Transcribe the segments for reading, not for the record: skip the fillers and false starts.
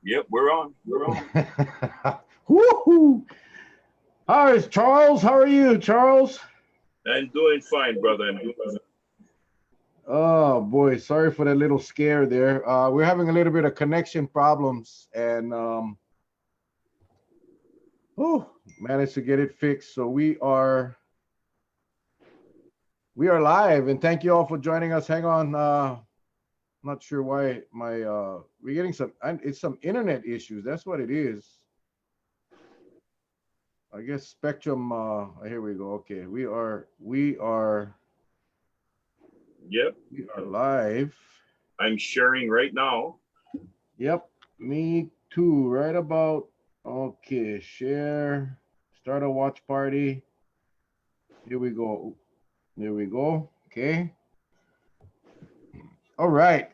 Yep, we're on. We're on. Woohoo! Hi, Charles. How are you, Charles? I'm doing fine, brother. I'm doing fine. Oh boy, sorry for that little scare there. We're having a little bit of connection problems, and managed to get it fixed. So we are live, and thank you all for joining us. Hang on, not sure why we're getting some internet issues. That's what it is. I guess Spectrum. Here we go. Okay, we are. Yep. We are live. I'm sharing right now. Yep, me too. Right about. Okay, share. Start a watch party. Here we go. There we go. Okay. All right.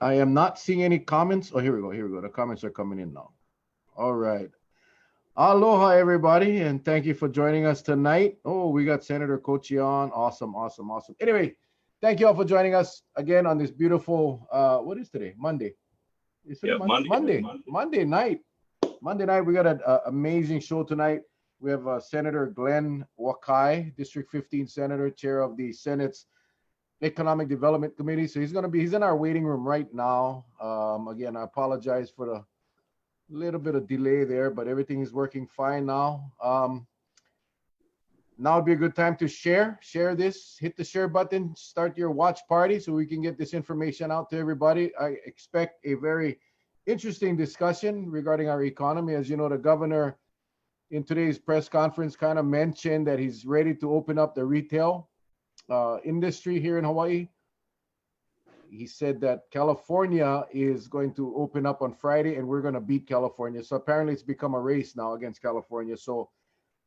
I am not seeing any comments. Oh, here we go. Here we go. The comments are coming in now. All right. Aloha, everybody, and thank you for joining us tonight. Oh, we got Senator Kochi on. Awesome, awesome, awesome. Anyway, thank you all for joining us again on this beautiful, what is today? Monday. Is it Monday? Monday night. Monday night, we got an amazing show tonight. We have Senator Glenn Wakai, District 15 Senator, Chair of the Senate's Economic Development Committee. So he's in our waiting room right now. Again, I apologize for the little bit of delay there, but everything is working fine now. Now would be a good time to share this, hit the share button, start your watch party so we can get this information out to everybody. I expect a very interesting discussion regarding our economy. As you know, the governor in today's press conference kind of mentioned that he's ready to open up the retail industry here in Hawaii. He said that California is going to open up on Friday and we're going to beat California. So apparently it's become a race now against California. So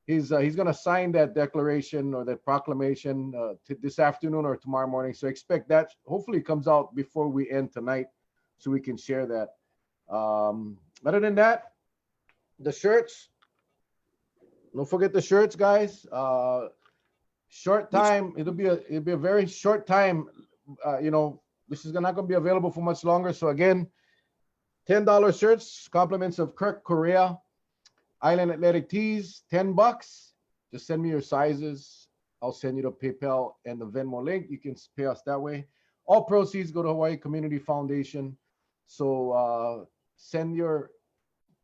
he's going to sign that declaration or that proclamation this afternoon or tomorrow morning. So expect that. Hopefully it comes out before we end tonight so we can share that. Other than that, the shirts. Don't forget the shirts, guys. Short time. It'll be a very short time. This is not going to be available for much longer. So again, $10 shirts, compliments of Kirk Korea, Island Athletic Tees, $10. Just send me your sizes. I'll send you the PayPal and the Venmo link. You can pay us that way. All proceeds go to Hawaii Community Foundation. So send your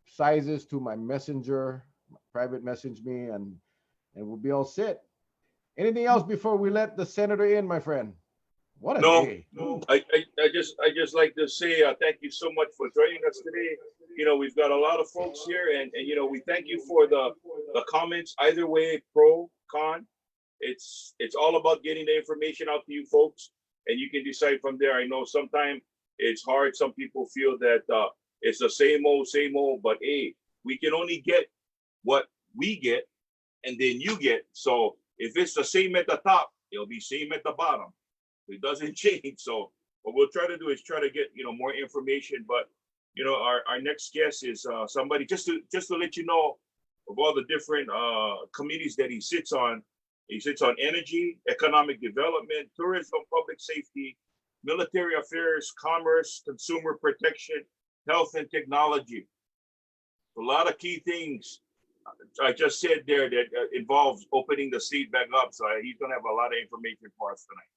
sizes to my messenger, private message me, and we'll be all set. Anything else before we let the senator in, my friend? What a day. No. I just like to say thank you so much for joining us today. We've got a lot of folks here, and we thank you for the comments. Either way, pro, con, it's all about getting the information out to you folks, and you can decide from there. I know sometimes it's hard. Some people feel that it's the same old, but hey, we can only get what we get, and then you get. So if it's the same at the top, it'll be same at the bottom. It doesn't change. So what we'll try to do is try to get more information. But our next guest is somebody just to let you know of all the different committees that he sits on. He sits on energy, economic development, tourism, public safety, military affairs, commerce, consumer protection, health, and technology. A lot of key things I just said there that involves opening the state back up. So he's going to have a lot of information for us tonight.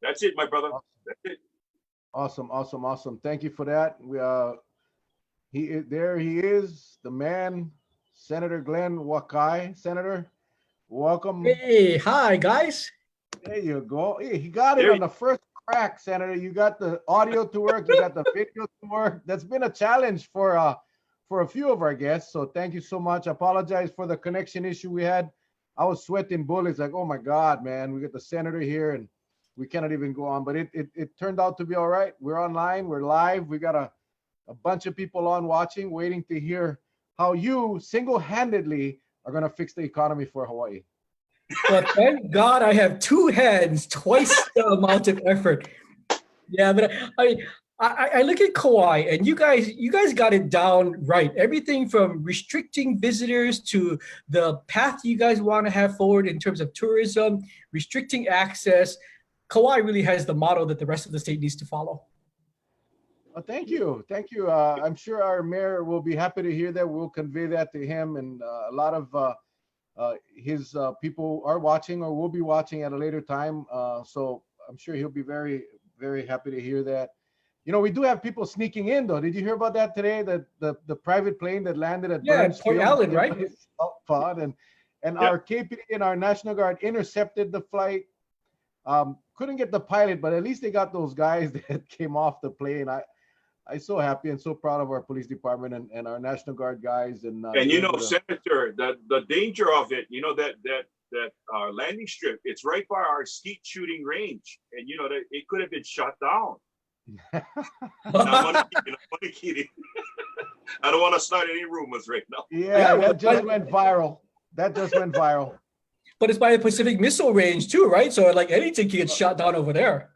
That's it, my brother. That's it. Awesome. Thank you for that. He is, the man, Senator Glenn Wakai. Senator, welcome. Hey, hi guys. There you go. Hey, he got it on the first crack, Senator. You got the audio to work. You got the video to work. That's been a challenge for a few of our guests. So thank you so much. I apologize for the connection issue we had. I was sweating bullets like, oh my God, man, we got the senator here and we cannot even go on, but it turned out to be all right. We're online, we're live. We got a bunch of people on watching, waiting to hear how you single-handedly are going to fix the economy for Hawaii. Well, thank God I have two hands, twice the amount of effort. Yeah, but I look at Kauai, and you guys got it down right. Everything from restricting visitors to the path you guys want to have forward in terms of tourism, restricting access. Kauai really has the model that the rest of the state needs to follow. Thank you. Thank you. I'm sure our mayor will be happy to hear that. We'll convey that to him. And a lot of his people are watching or will be watching at a later time. So I'm sure he'll be very, very happy to hear that. You know, we do have people sneaking in, though. Did you hear about that today? That the private plane that landed at Yeah, Burns Port Field, Allen, it right? was a salt pod, and Yeah. our KPD and our National Guard intercepted the flight. Couldn't get the pilot, but at least they got those guys that came off the plane. I'm so happy and so proud of our police department and our National Guard guys. And And they're you know, able to- Senator, the danger of it, you know, that landing strip, it's right by our skeet shooting range, and you know that it could have been shot down. I'm only kidding. I don't want to start any rumors right now. yeah, well, that just went viral. That just went viral. But it's by the Pacific Missile Range too, right? So like anything can get shot down over there.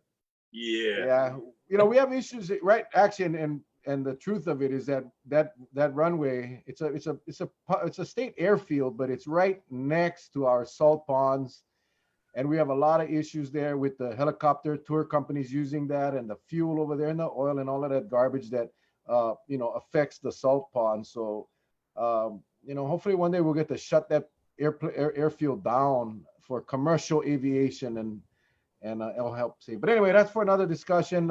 Yeah. Yeah, you know, we have issues, right? Actually, and the truth of it is that runway, it's a state airfield, but it's right next to our salt ponds, and we have a lot of issues there with the helicopter tour companies using that, and the fuel over there, and the oil, and all of that garbage that you know, affects the salt pond. So you know, hopefully one day we'll get to shut that airfield down for commercial aviation, and it'll help save. But anyway, that's for another discussion.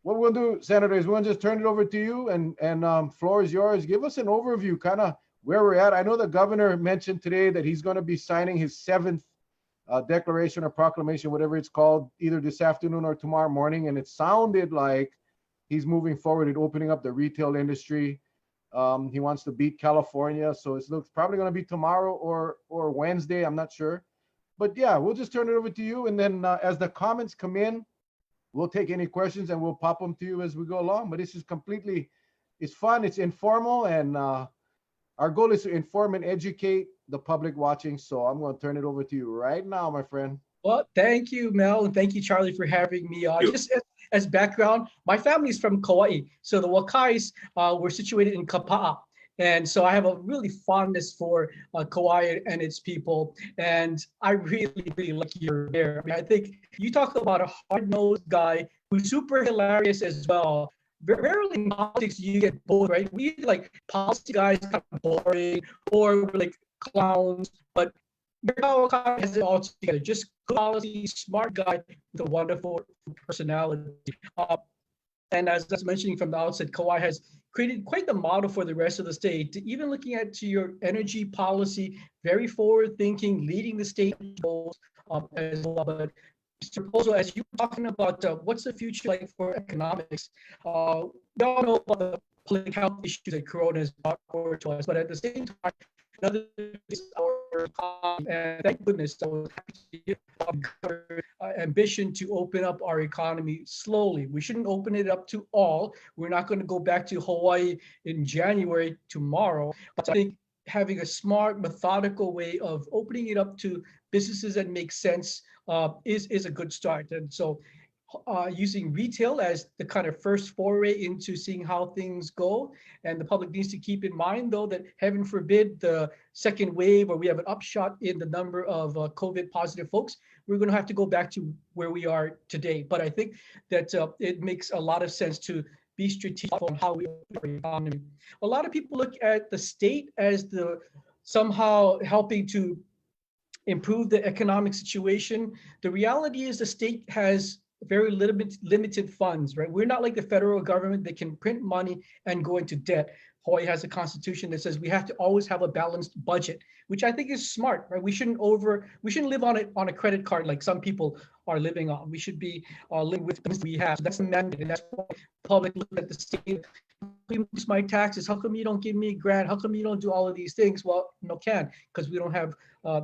What we'll do, Senator, is we'll just turn it over to you, and floor is yours. Give us an overview, kind of where we're at. I know the governor mentioned today that he's going to be signing his 7th declaration or proclamation, whatever it's called, either this afternoon or tomorrow morning, and it sounded like he's moving forward in opening up the retail industry. He wants to beat California, so it looks probably going to be tomorrow or Wednesday. I'm not sure. But yeah, we'll just turn it over to you. And then as the comments come in, we'll take any questions and we'll pop them to you as we go along. But this is it's fun, it's informal, and our goal is to inform and educate the public watching. So I'm going to turn it over to you right now, my friend. Well, thank you, Mel, and thank you, Charlie, for having me on. Thank you. Just as background, my family is from Kauai, so the Wakais were situated in Kapa'a. And so I have a really fondness for Kauai and its people. And I really, really like your there. I mean, I think you talk about a hard-nosed guy who's super hilarious as well. Rarely in politics you get both, right? We either like policy guys kind of boring or we're like clowns, but Wakai has it all together. Just good policy, smart guy with a wonderful personality. And as I was mentioning from the outset, Kauai has created quite the model for the rest of the state. Even looking at your energy policy, very forward thinking, leading the state goals as well. But Mr. Proposal, as you were talking about what's the future like for economics, we all know about the public health issues that Corona has brought forward to us, but at the same time, another is our economy, and thank goodness I was happy to hear our ambition to open up our economy slowly. We shouldn't open it up to all. We're not going to go back to Hawaii in January tomorrow, but I think having a smart, methodical way of opening it up to businesses that make sense is a good start. And so using retail as the kind of first foray into seeing how things go. And the public needs to keep in mind, though, that heaven forbid the second wave or we have an upshot in the number of COVID positive folks, we're going to have to go back to where we are today. But I think that it makes a lot of sense to be strategic on how we open our economy. A lot of people look at the state as the somehow helping to improve the economic situation. The reality is the state has very limited funds, right? We're not like the federal government that can print money and go into debt. Hawaii has a constitution that says we have to always have a balanced budget, which I think is smart, right? We shouldn't live on a credit card like some people are living on. We should be living with things we have. So that's the mandate, and that's why the public look at the state. Increase my taxes. How come you don't give me a grant? How come you don't do all of these things? Well, no, because we don't have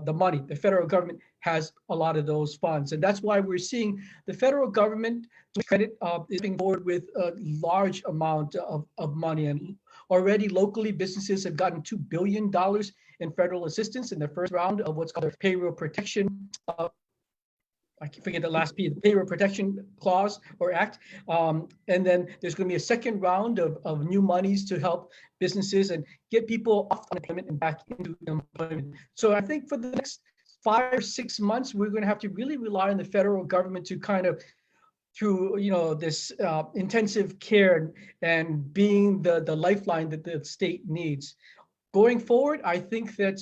the money. The federal government has a lot of those funds, and that's why we're seeing the federal government credit is being forward with a large amount of money, and already locally businesses have gotten $2 billion in federal assistance in the first round of what's called a payroll protection. I can forget the last P, the Payroll Protection Clause or Act. And then there's going to be a second round of new monies to help businesses and get people off unemployment and back into employment. So I think for the next 5 or 6 months, we're going to have to really rely on the federal government to kind of through this intensive care and being the lifeline that the state needs. Going forward, I think that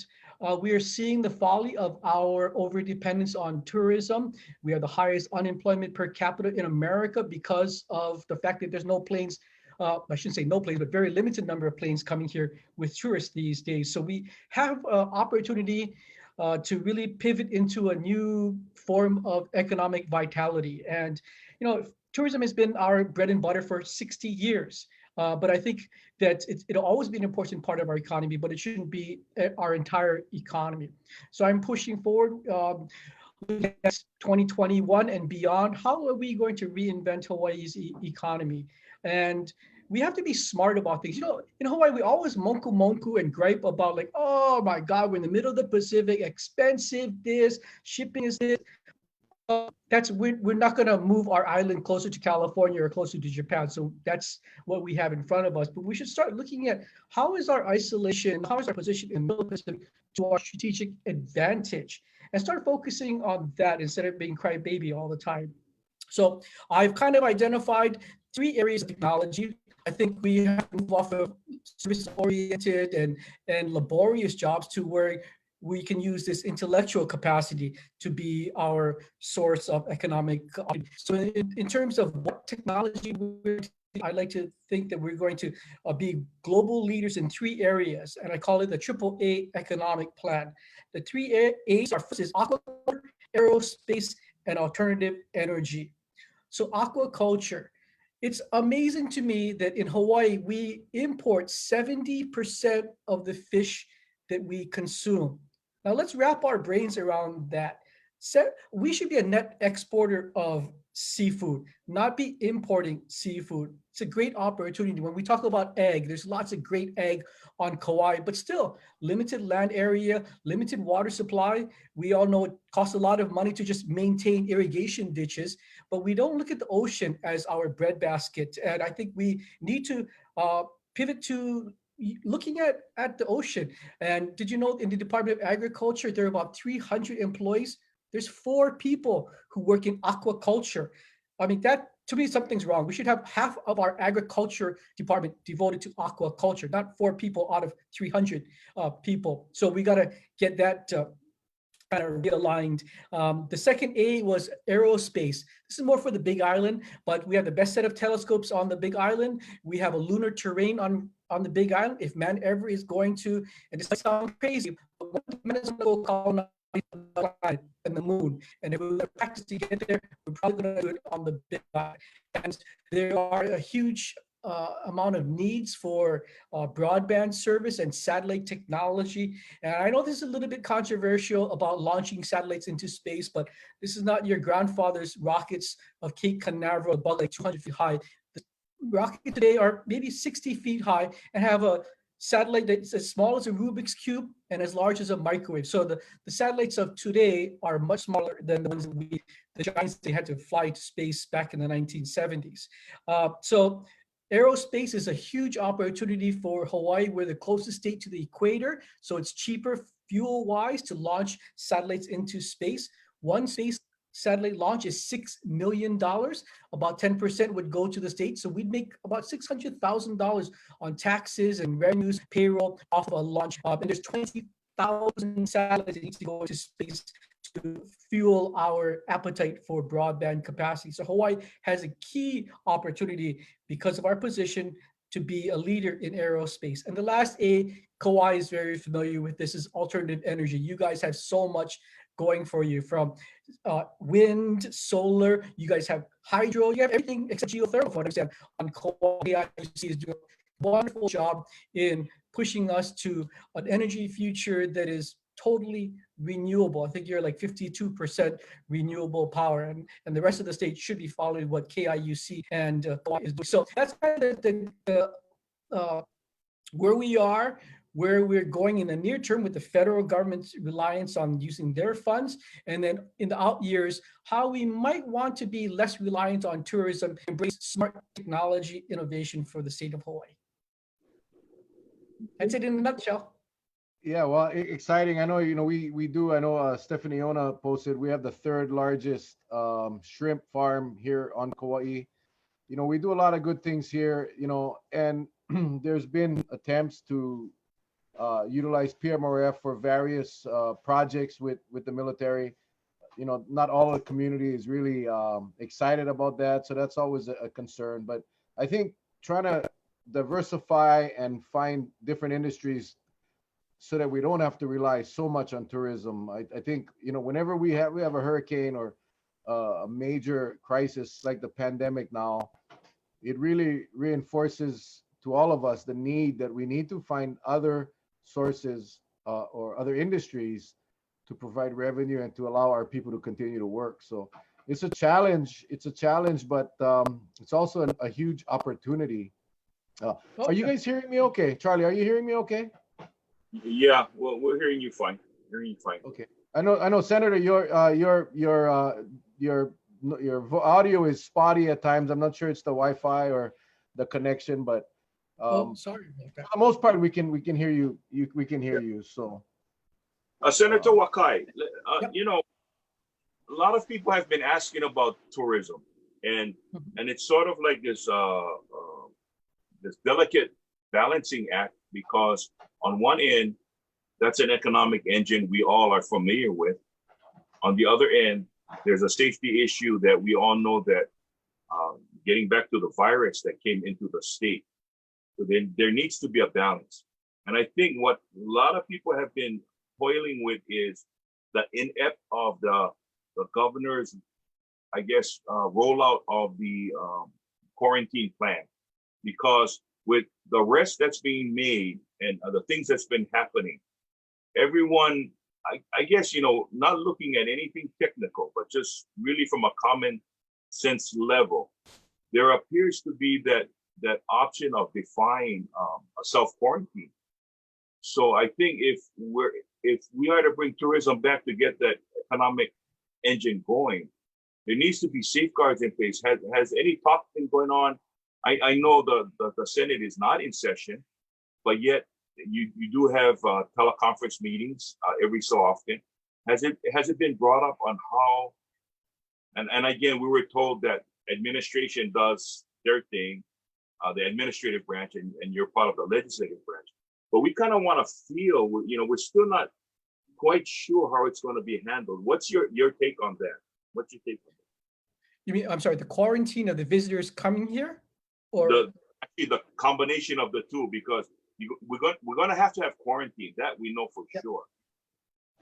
we are seeing the folly of our overdependence on tourism. We are the highest unemployment per capita in America because of the fact that there's no planes. I shouldn't say no planes, but very limited number of planes coming here with tourists these days. So we have an opportunity to really pivot into a new form of economic vitality. And tourism has been our bread and butter for 60 years. But I think that it'll always be an important part of our economy, but it shouldn't be our entire economy. So I'm pushing forward, looking at 2021 and beyond. How are we going to reinvent Hawaii's economy? And we have to be smart about things. In Hawaii, we always monku and gripe about like, oh my God, we're in the middle of the Pacific, expensive this, shipping is this. We're not going to move our island closer to California or closer to Japan. So that's what we have in front of us. But we should start looking at how is our isolation, how is our position in the Middle Pacific to our strategic advantage, and start focusing on that instead of being crybaby all the time. So I've kind of identified 3 areas of technology. I think we have to move off of service-oriented and laborious jobs to where we can use this intellectual capacity to be our source of economic. So in terms of what technology I like to think that we're going to be global leaders in 3 areas, and I call it the AAA economic plan. The 3 A's are: first is aquaculture, aerospace, and alternative energy. So aquaculture, it's amazing to me that in Hawaii, we import 70% of the fish that we consume. Now let's wrap our brains around that. We should be a net exporter of seafood, not be importing seafood. It's a great opportunity. When we talk about egg, there's lots of great egg on Kauai, but still limited land area, limited water supply. We all know it costs a lot of money to just maintain irrigation ditches, but we don't look at the ocean as our breadbasket. And I think we need to pivot to looking at the ocean. And did you know in the Department of Agriculture, there are about 300 employees? There's 4 people who work in aquaculture. I mean, that to me, something's wrong. We should have half of our agriculture department devoted to aquaculture, not 4 people out of 300 people. So we got to get that kind of realigned. The second A was aerospace. This is more for the Big Island, but we have the best set of telescopes on the Big Island. We have a lunar terrain on the Big Island. If man ever is going to, and this might sound crazy, but one man is going to go colonize the planet and the moon. And if we practice to get there, we're probably going to do it on the Big Island. And there are a huge amount of needs for broadband service and satellite technology. And I know this is a little bit controversial about launching satellites into space, but this is not your grandfather's rockets of Cape Canaveral, about like 200 feet high. The rockets today are maybe 60 feet high and have a satellite that's as small as a Rubik's Cube and as large as a microwave. So the satellites of today are much smaller than the ones the giants they had to fly to space back in the 1970s. So aerospace is a huge opportunity for Hawaii. We're the closest state to the equator, so it's cheaper fuel-wise to launch satellites into space. One space satellite launch is $6 million. About 10% would go to the state, so we'd make about $600,000 on taxes and revenues, payroll off of a launch. And there's 20,000 satellites that need to go into space to fuel our appetite for broadband capacity. So Hawaii has a key opportunity because of our position to be a leader in aerospace. And the last A, Kauai is very familiar with this, is alternative energy. You guys have so much going for you, from wind, solar, you guys have hydro, you have everything except geothermal, for understand. On Kauai, IUC is doing a wonderful job in pushing us to an energy future that is totally renewable. I think you're like 52% renewable power, and the rest of the state should be following what KIUC and is doing. So that's kind of where we are, where we're going in the near term with the federal government's reliance on using their funds, and then in the out years, how we might want to be less reliant on tourism, embrace smart technology innovation for the state of Hawaii. That's it in a nutshell. Yeah, well, exciting. I know, we do. I know Stephanie Ona posted we have the third largest shrimp farm here on Kauai. We do a lot of good things here, and there's been attempts to utilize PMRF for various projects with the military. Not all of the community is really excited about that, so that's always a concern. But I think trying to diversify and find different industries so that we don't have to rely so much on tourism. I think whenever we have a hurricane or a major crisis like the pandemic now, it really reinforces to all of us the need that we need to find other sources or other industries to provide revenue and to allow our people to continue to work. So it's a challenge. It's a challenge, but it's also a huge opportunity. Are you Okay. guys hearing me okay? Charlie, are you hearing me okay? Yeah, well, we're hearing you fine. Hearing you fine. Okay. I know, Senator, your audio is spotty at times. I'm not sure it's the Wi-Fi or the connection, but Oh, um, sorry about that. for the most part, we can hear you. We can hear you. So, Senator uh, Wakai, Yep. a lot of people have been asking about tourism, and Mhm. it's sort of like this delicate balancing act because on one end, that's an economic engine we all are familiar with. On the other end, there's a safety issue that we all know that getting back to the virus that came into the state. So then there needs to be a balance. And I think what a lot of people have been toiling with is the inept of the governor's, I guess, rollout of the quarantine plan. Because with the rest that's being made and the things that's been happening, everyone, I guess, not looking at anything technical, but just really from a common sense level, there appears to be that option of defying a self quarantine. So I think if we are to bring tourism back to get that economic engine going, there needs to be safeguards in place. Has any talk been going on? I know the Senate is not in session, but yet you do have teleconference meetings every so often. Has it been brought up on how? And again, we were told that administration does their thing, the administrative branch, and you're part of the legislative branch. But we kind of want to feel, we're still not quite sure how it's going to be handled. What's your take on that? What's your take on You mean, I'm sorry, the quarantine of the visitors coming here? Or, the actually the combination of the two? Because we're going to have to have quarantine, that we know for yeah. sure.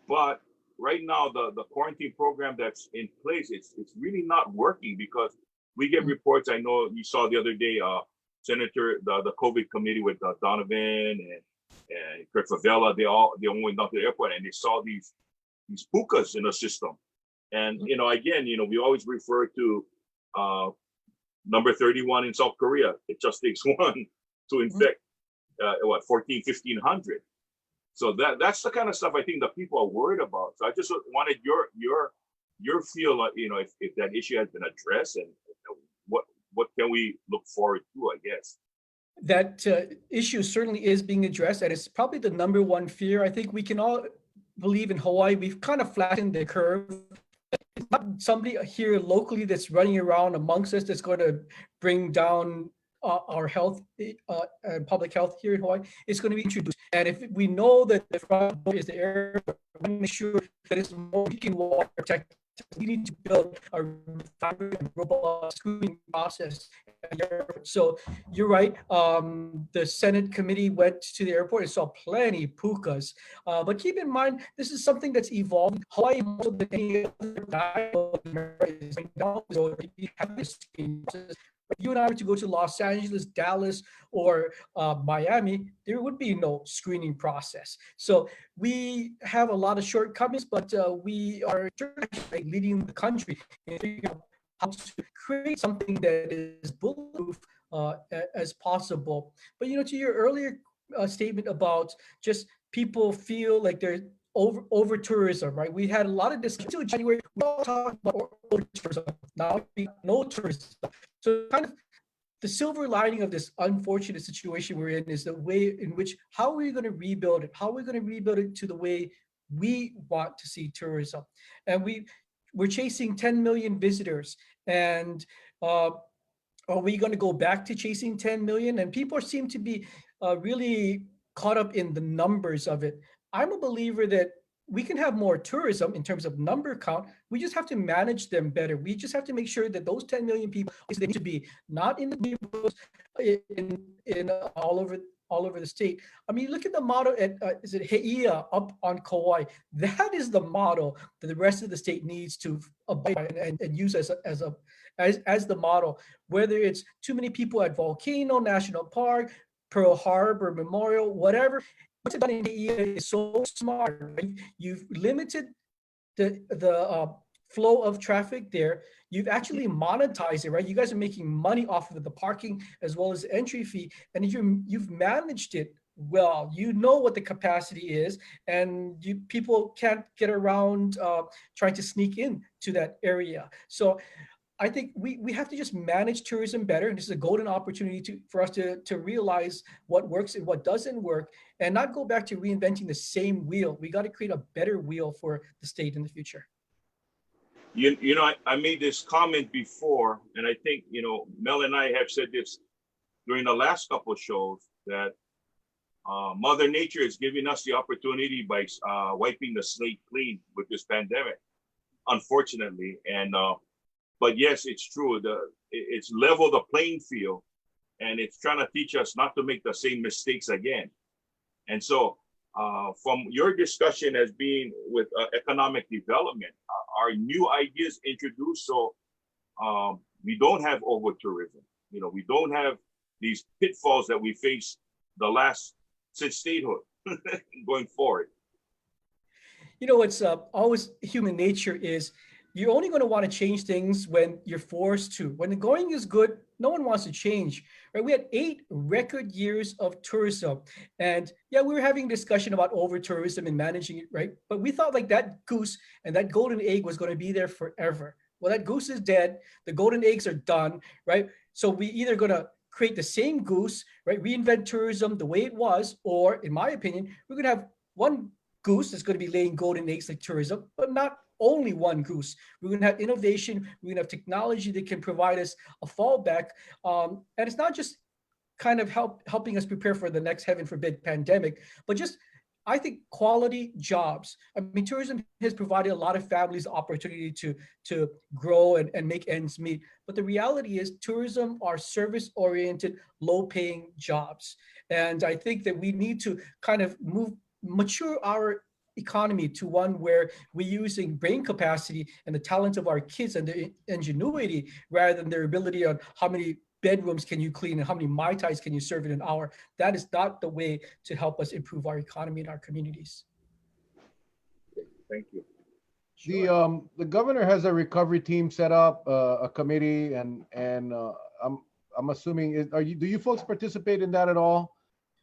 But right now, the quarantine program that's in place, it's really not working because we get Mhm. reports. I know you saw the other day, Senator, the COVID committee with Donovan and Kurt Favela, they all went down to the airport and they saw these pukas in the system. And Mhm. again, we always refer to uh, number 31 in South Korea. It just takes one to Mhm. infect 14, 1500. So that's the kind of stuff I think that people are worried about. So I just wanted your feel, if that issue has been addressed and what can we look forward to, I guess. That issue certainly is being addressed, and it's probably the number one fear. I think we can all believe in Hawaii. We've kind of flattened the curve. It's not somebody here locally that's running around amongst us that's going to bring down our health and public health here in Hawaii. It's going to be introduced. And if we know that the front door is the airport, we want to make sure that it's more drinking water protected. We need to build a robust screening process. So you're right. The Senate committee went to the airport and saw plenty of pukas. But keep in mind, this is something that's evolving. Hawaii, more than any other dialogue in America, is now already having this screening process. If you and I were to go to Los Angeles, Dallas, or Miami, there would be no screening process. So we have a lot of shortcomings, but we are leading the country in figuring out how to create something that is bulletproof as possible. But to your earlier statement about just people feel like they're over tourism, right? We had a lot of discussion until January. We all talked about over tourism. Now we no tourism. So kind of the silver lining of this unfortunate situation we're in is the way in which, how are we going to rebuild it? How are we going to rebuild it to the way we want to see tourism? And we're chasing 10 million visitors, and uh, are we going to go back to chasing 10 million? And people seem to be really caught up in the numbers of it. I'm a believer that we can have more tourism in terms of number count. We just have to manage them better. We just have to make sure that those 10 million people, they need to be not in the neighborhoods, in all over the state. I mean, look at the model at is it Heia up on Kauai? That is the model that the rest of the state needs to abide by and use as the model. Whether it's too many people at Volcano National Park, Pearl Harbor Memorial, whatever. What's done in Heia is so smart. Right? You've limited the flow of traffic there. You've actually monetized it, right? You guys are making money off of the parking as well as the entry fee, and you've managed it well. You know what the capacity is, and people can't get around trying to sneak in to that area. So I think we have to just manage tourism better. And this is a golden opportunity for us to realize what works and what doesn't work, and not go back to reinventing the same wheel. We got to create a better wheel for the state in the future. You know, I made this comment before, and I think, you know, Mel and I have said this during the last couple of shows, that Mother Nature is giving us the opportunity by wiping the slate clean with this pandemic, unfortunately. And but yes, it's true. It's leveled the playing field, and it's trying to teach us not to make the same mistakes again. And so, from your discussion as being with economic development, are new ideas introduced so we don't have over tourism? You know, we don't have these pitfalls that we face since statehood going forward. You know, it's always human nature is you're only going to want to change things when you're forced to. When the going is good, no one wants to change, right? We had 8 record years of tourism, and yeah, we were having a discussion about over tourism and managing it, right? But we thought like that goose and that golden egg was going to be there forever. Well, that goose is dead. The golden eggs are done, right? So we either going to create the same goose, right? Reinvent tourism the way it was, or in my opinion, we're going to have one goose that's going to be laying golden eggs like tourism, but not only one goose. We're going to have innovation. We're going to have technology that can provide us a fallback. And it's not just kind of helping us prepare for the next, heaven forbid, pandemic, but just, I think, quality jobs. I mean, tourism has provided a lot of families the opportunity to grow and make ends meet. But the reality is tourism are service-oriented, low-paying jobs. And I think that we need to kind of mature our economy to one where we're using brain capacity and the talent of our kids and their ingenuity rather than their ability on how many bedrooms can you clean and how many Mai Tais can you serve in an hour. That is not the way to help us improve our economy and our communities. Thank you. The governor has a recovery team set up, a committee, and I'm assuming, do you folks participate in that at all?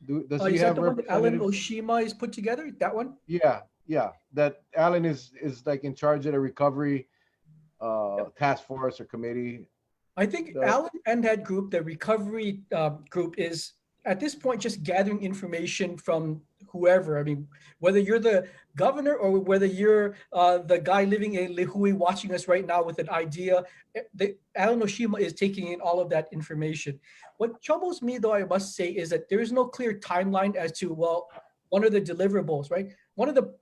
Does he Is have that the one that Alan representatives? Oshima is put together? That one? Yeah. That Alan is like in charge of the recovery task force or committee. I think Alan and that group, the recovery group, is at this point just gathering information from whoever. I mean, whether you're the governor or whether you're the guy living in Lihui watching us right now with an idea, Alan Oshima is taking in all of that information. What troubles me, though, I must say, is that there is no clear timeline as to, well, what are the deliverables, right? One of the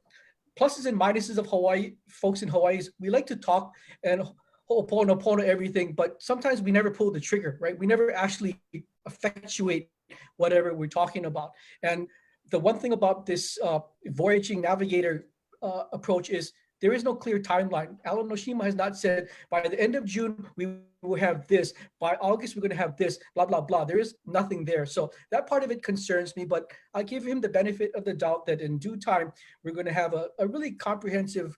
pluses and minuses of Hawaii, folks in Hawaii, is we like to talk and ho'oponopono everything, but sometimes we never pull the trigger, right? We never actually effectuate whatever we're talking about. And the one thing about this voyaging navigator approach is there is no clear timeline. Alan Oshima has not said by the end of June we will have this, by August we're going to have this, blah blah blah. There is nothing there, so that part of it concerns me. But I give him the benefit of the doubt that in due time we're going to have a really comprehensive,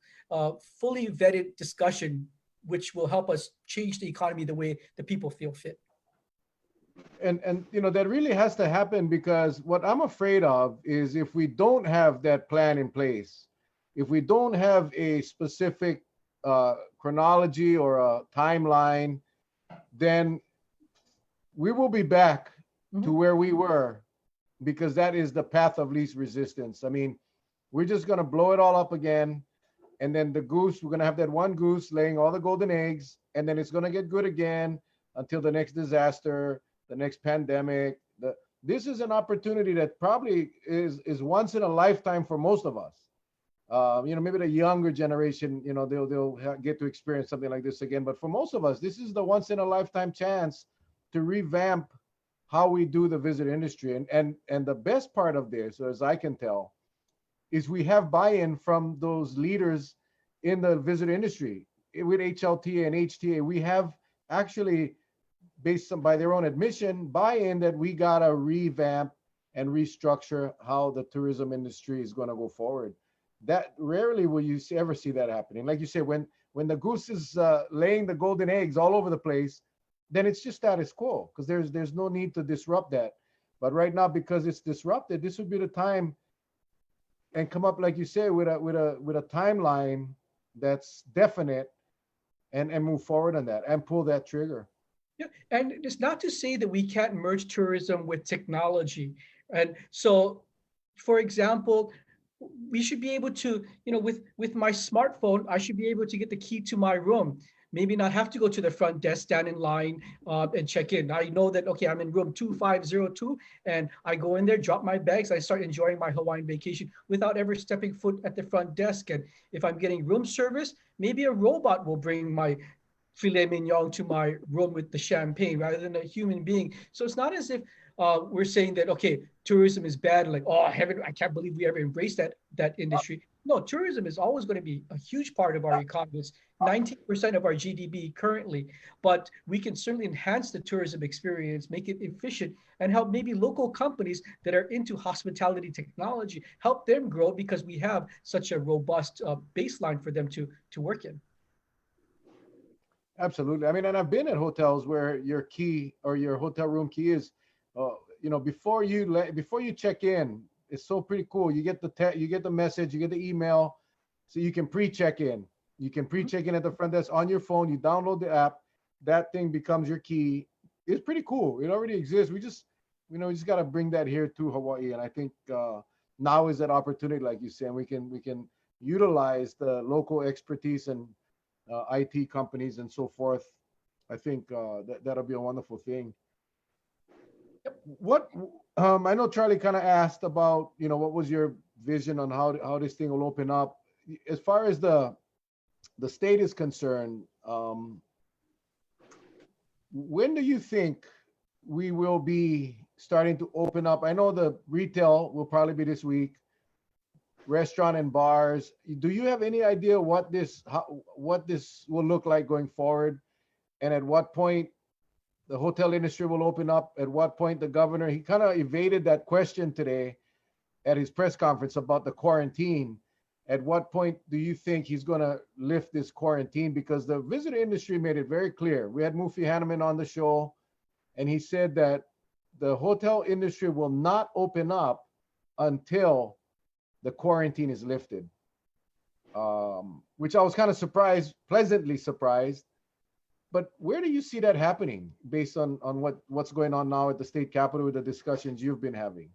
fully vetted discussion, which will help us change the economy the way the people feel fit. And you know, that really has to happen, because what I'm afraid of is if we don't have that plan in place, if we don't have a specific chronology or a timeline, then we will be back to Mhm. where we were because that is the path of least resistance. I mean, we're just going to blow it all up again. And then the goose, we're going to have that one goose laying all the golden eggs. And then it's going to get good again until the next disaster, the next pandemic. This is an opportunity that probably is once in a lifetime for most of us. Maybe the younger generation, they'll get to experience something like this again. But for most of us, this is the once in a lifetime chance to revamp how we do the visitor industry. And the best part of this, as I can tell, is we have buy-in from those leaders in the visitor industry. With HLTA and HTA, we have actually, based on by their own admission, buy-in that we gotta revamp and restructure how the tourism industry is going to go forward. That rarely will you ever see that happening. Like you say, when the goose is laying the golden eggs all over the place, then it's just status quo because there's no need to disrupt that. But right now, because it's disrupted, this would be the time and come up, like you say, with a timeline that's definite and move forward on that and pull that trigger. Yeah, and it's not to say that we can't merge tourism with technology. And so, for example, we should be able to, with my smartphone, I should be able to get the key to my room. Maybe not have to go to the front desk, stand in line, and check in. I know that, okay, I'm in room 2502, and I go in there, drop my bags, I start enjoying my Hawaiian vacation without ever stepping foot at the front desk. And if I'm getting room service, maybe a robot will bring my filet mignon to my room with the champagne rather than a human being. So it's not as if we're saying that, okay, tourism is bad. Like, oh, I can't believe we ever embraced that industry. No, tourism is always going to be a huge part of our economy. It's 19% of our GDP currently, but we can certainly enhance the tourism experience, make it efficient, and help maybe local companies that are into hospitality technology, help them grow because we have such a robust baseline for them to work in. Absolutely. I mean, and I've been at hotels where your key or your hotel room key is, before you check in. It's so pretty cool. You get the message, you get the email, so you can pre-check in. You can pre-check in at the front desk on your phone. You download the app. That thing becomes your key. It's pretty cool. It already exists. We just got to bring that here to Hawaii. And I think now is that opportunity, like you said, we can utilize the local expertise and IT companies and so forth. I think that'll be a wonderful thing. What I know Charlie kind of asked about, what was your vision on how this thing will open up? As far as the state is concerned, when do you think we will be starting to open up? I know the retail will probably be this week, restaurant and bars. Do you have any idea what this will look like going forward, and at what point the hotel industry will open up? At what point the governor, he kind of evaded that question today at his press conference about the quarantine. At what point do you think he's going to lift this quarantine? Because the visitor industry made it very clear. We had Mufi Hanneman on the show, and he said that the hotel industry will not open up until the quarantine is lifted, which I was kind of surprised, pleasantly surprised. But where do you see that happening based on what's going on now at the state capitol with the discussions you've been having?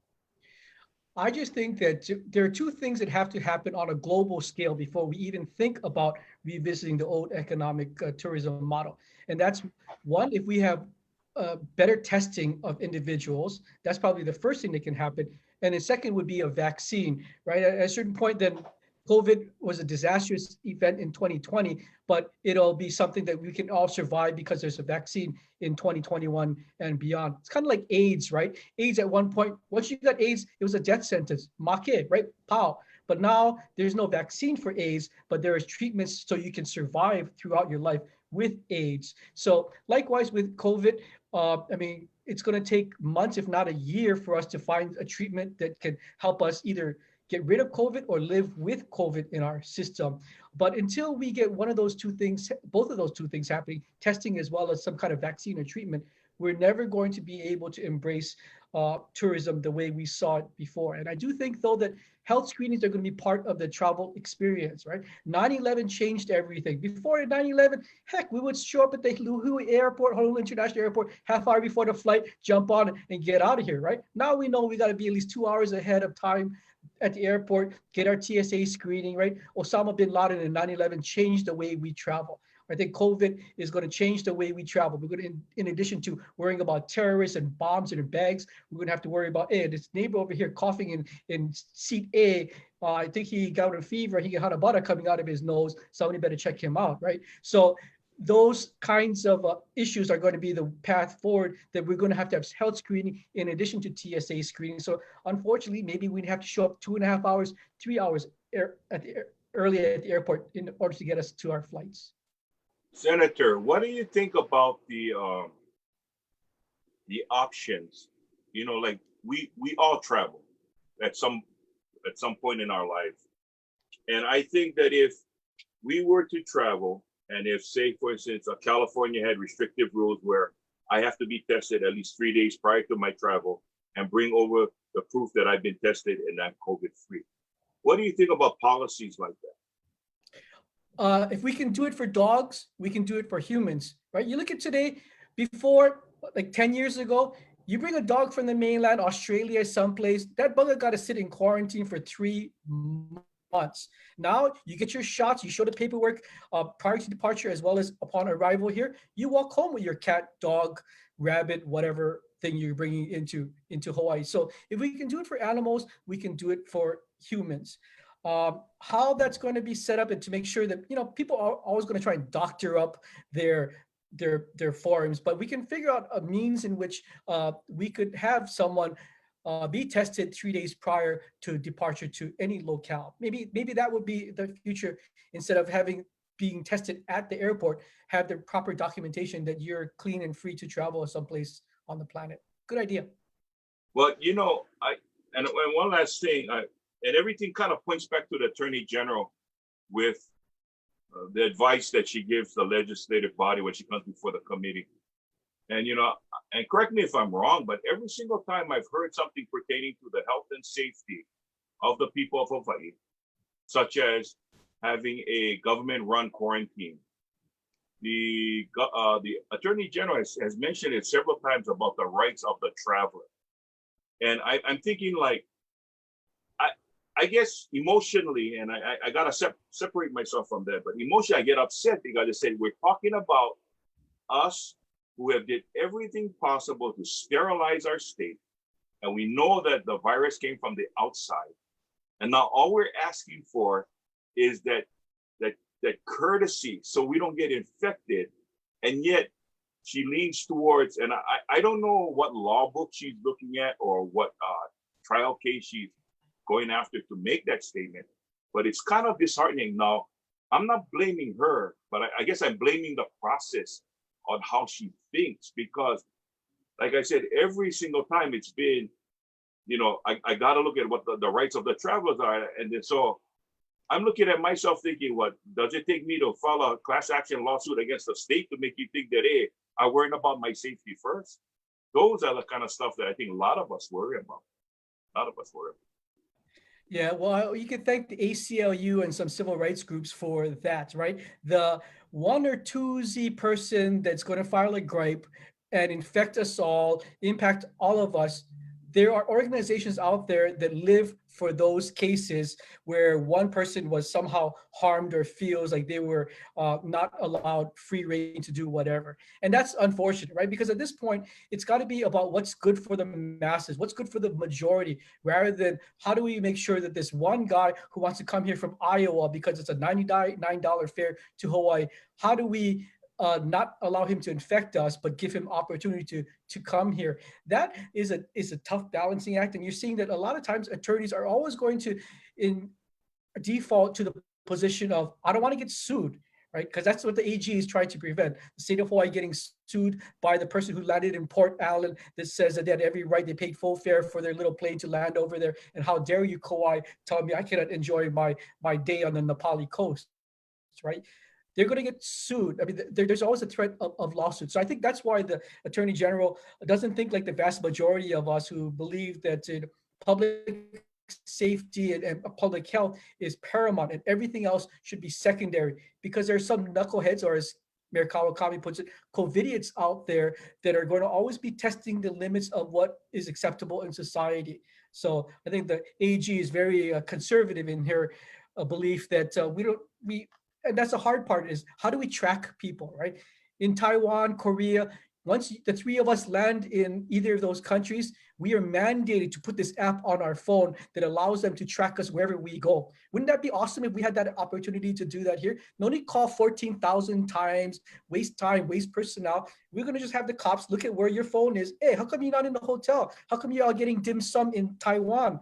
I just think that there are two things that have to happen on a global scale before we even think about revisiting the old economic tourism model. And that's one, if we have better testing of individuals, that's probably the first thing that can happen. And the second would be a vaccine, right? At a certain point, then COVID was a disastrous event in 2020, but it'll be something that we can all survive because there's a vaccine in 2021 and beyond. It's kind of like AIDS, right? AIDS at one point, once you got AIDS, it was a death sentence, make, right? Pow. But now there's no vaccine for AIDS, but there is treatments so you can survive throughout your life with AIDS. So likewise with COVID, it's going to take months, if not a year, for us to find a treatment that can help us either get rid of COVID or live with COVID in our system. But until we get one of those two things, both of those two things happening, testing as well as some kind of vaccine or treatment, we're never going to be able to embrace tourism the way we saw it before. And I do think, though, that health screenings are going to be part of the travel experience, right? 9/11 changed everything. Before 9/11, heck, we would show up at the Hui Airport, Honolulu International Airport, half hour before the flight, jump on and get out of here, right? Now we know we got to be at least 2 hours ahead of time at the airport, get our TSA screening, right? Osama bin Laden and 9/11 changed the way we travel. I think COVID is going to change the way we travel. We're going to, in addition to worrying about terrorists and bombs in their bags, we're going to have to worry about, hey, this neighbor over here coughing in seat A. I think he got a fever. He got butter coming out of his nose. Somebody better check him out, right? So those kinds of issues are going to be the path forward, that we're going to have health screening in addition to TSA screening. So unfortunately, maybe we'd have to show up 2.5 hours, 3 hours early at the airport in order to get us to our flights. Senator, what do you think about the options? You know, like we all travel at some point in our life, and I think that if we were to travel, and if, say, for instance, California had restrictive rules where I have to be tested at least 3 days prior to my travel and bring over the proof that I've been tested and I'm COVID-free. What do you think about policies like that? If we can do it for dogs, we can do it for humans, right? You look at today, before, like 10 years ago, you bring a dog from the mainland, Australia, someplace, that bugger got to sit in quarantine for 3 months. Now you get your shots, you show the paperwork prior to departure as well as upon arrival here. You walk home with your cat, dog, rabbit, whatever thing you're bringing into Hawaii. So if we can do it for animals, we can do it for humans. How that's going to be set up, and to make sure that, you know, people are always going to try and doctor up their forums, but we can figure out a means in which we could have someone be tested 3 days prior to departure to any locale. Maybe that would be the future. Instead of being tested at the airport, have the proper documentation that you're clean and free to travel someplace on the planet. Good idea. Well, you know, and one last thing, and everything kind of points back to the Attorney General with the advice that she gives the legislative body when she comes before the committee. And, you know, and correct me if I'm wrong, but every single time I've heard something pertaining to the health and safety of the people of Hawaii, such as having a government-run quarantine, the Attorney General has mentioned it several times about the rights of the traveler. And I'm thinking, like, I guess emotionally, and I gotta separate myself from that, but emotionally I get upset because I said we're talking about us who have did everything possible to sterilize our state, and we know that the virus came from the outside, and now all we're asking for is that courtesy so we don't get infected, and yet she leans towards, and I don't know what law book she's looking at or what trial case she's going after to make that statement, but it's kind of disheartening. Now, I'm not blaming her, but I guess I'm blaming the process on how she thinks, because like I said, every single time it's been, you know, I got to look at what the rights of the travelers are. And then so I'm looking at myself thinking, what does it take me to file a class action lawsuit against the state to make you think that, hey, I'm worrying about my safety first? Those are the kind of stuff that I think a lot of us worry about. A lot of us worry about. Yeah, well, you can thank the ACLU and some civil rights groups for that, right? The 1 or 2Z person that's going to file a gripe and infect us all, impact all of us. There are organizations out there that live for those cases where one person was somehow harmed or feels like they were not allowed free reign to do whatever. And that's unfortunate, right? Because at this point, it's got to be about what's good for the masses, what's good for the majority, rather than how do we make sure that this one guy who wants to come here from Iowa because it's a $99 fare to Hawaii, how do we not allow him to infect us, but give him opportunity to come here? That is a tough balancing act. And you're seeing that a lot of times attorneys are always going to default to the position of, I don't want to get sued, right? Because that's what the AG is trying to prevent. The state of Hawaii getting sued by the person who landed in Port Allen that says that they had every right, they paid full fare for their little plane to land over there. And how dare you, Kauai, tell me I cannot enjoy my day on the Nepali coast, right? they're going to get sued. I mean, there's always a threat of lawsuits. So I think that's why the Attorney General doesn't think like the vast majority of us who believe that public safety and public health is paramount and everything else should be secondary, because there's some knuckleheads, or as Mayor Kawakami puts it, COVIDiots out there that are going to always be testing the limits of what is acceptable in society. So I think the AG is very conservative in her belief that and that's the hard part, is how do we track people, right? In Taiwan, Korea, once the three of us land in either of those countries, we are mandated to put this app on our phone that allows them to track us wherever we go. Wouldn't that be awesome if we had that opportunity to do that here? No need to call 14,000 times, waste time, waste personnel. We're going to just have the cops look at where your phone is. Hey, how come you're not in the hotel? How come you're all getting dim sum in Taiwan?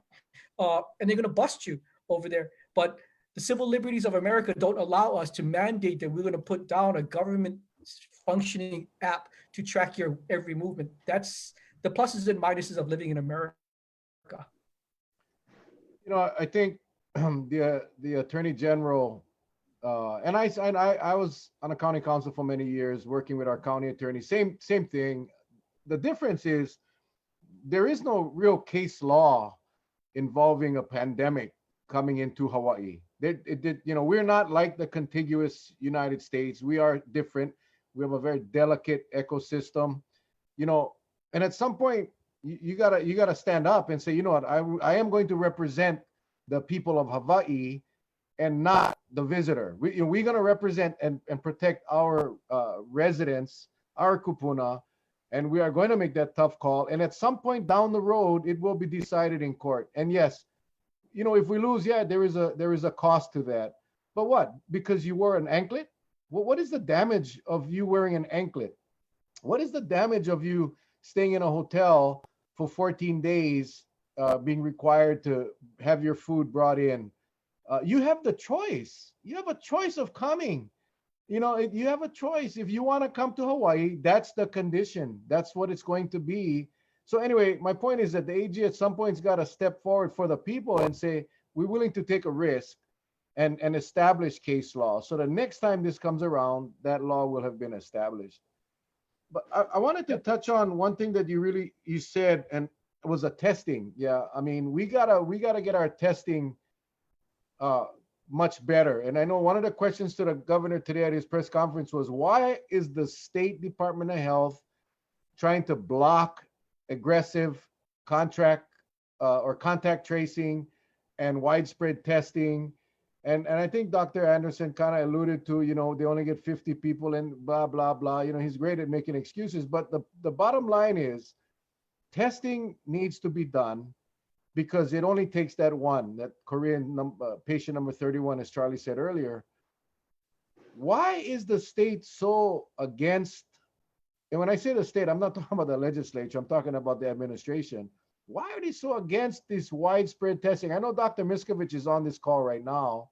And they're going to bust you over there. But the civil liberties of America don't allow us to mandate that we're going to put down a government functioning app to track your every movement. That's the pluses and minuses of living in America. You know, I think the Attorney General, and I was on a county council for many years, working with our county attorney. Same thing. The difference is there is no real case law involving a pandemic coming into Hawaii. We're not like the contiguous United States. We are different. We have a very delicate ecosystem, and at some point you gotta stand up and say, you know what, I am going to represent the people of Hawaii and not the visitor. We're gonna represent and protect our residents, our kupuna, and we are going to make that tough call. And at some point down the road, it will be decided in court. And yes, if we lose, yeah, there is a cost to that. But what? Because you wore an anklet? What is the damage of you wearing an anklet? What is the damage of you staying in a hotel for 14 days, being required to have your food brought in? You have the choice. You have a choice of coming. You have a choice. If you want to come to Hawaii, that's the condition. That's what it's going to be. So anyway, my point is that the AG at some point's got to step forward for the people and say, we're willing to take a risk and establish case law. So the next time this comes around, that law will have been established. But I wanted to touch on one thing that you said, and it was a testing. Yeah, I mean, we gotta get our testing much better. And I know one of the questions to the governor today at his press conference was, why is the State Department of Health trying to block aggressive contact tracing and widespread testing? And I think Dr. Anderson kind of alluded to, they only get 50 people and blah, blah, blah. He's great at making excuses. But the bottom line is testing needs to be done, because it only takes that one, that Korean patient number 31, as Charlie said earlier. Why is the state so against, and when I say the state, I'm not talking about the legislature, I'm talking about the administration. Why are they so against this widespread testing? I know Dr. Miskovich is on this call right now.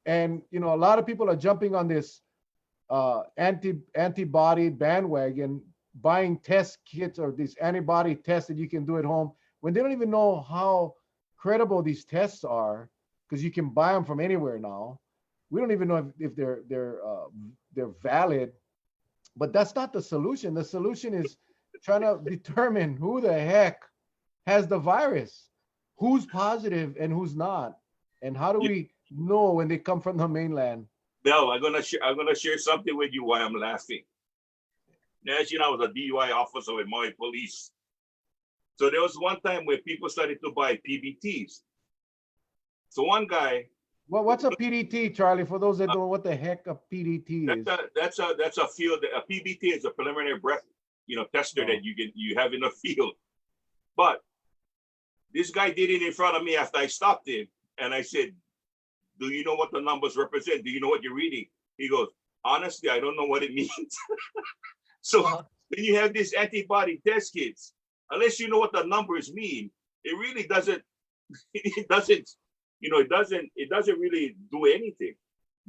And, a lot of people are jumping on this antibody bandwagon, buying test kits or these antibody tests that you can do at home, when they don't even know how credible these tests are, because you can buy them from anywhere now. We don't even know if they're valid. But that's not the solution. The solution is trying to determine who the heck has the virus, who's positive and who's not, and how do we know when they come from the mainland? Bill, I'm gonna share something with you why I'm laughing. Now, as you know, I was a DUI officer with Maui Police. So there was one time where people started to buy PBTs. So one guy. Well, what's a PDT, Charlie? For those that don't know what the heck a PDT is. That's a field. A PBT is a preliminary breath, tester that you have in the field. But this guy did it in front of me after I stopped him, and I said, "Do you know what the numbers represent? Do you know what you're reading?" He goes, "Honestly, I don't know what it means." So when you have these antibody test kits, unless you know what the numbers mean, it really doesn't. It doesn't. It doesn't really do anything.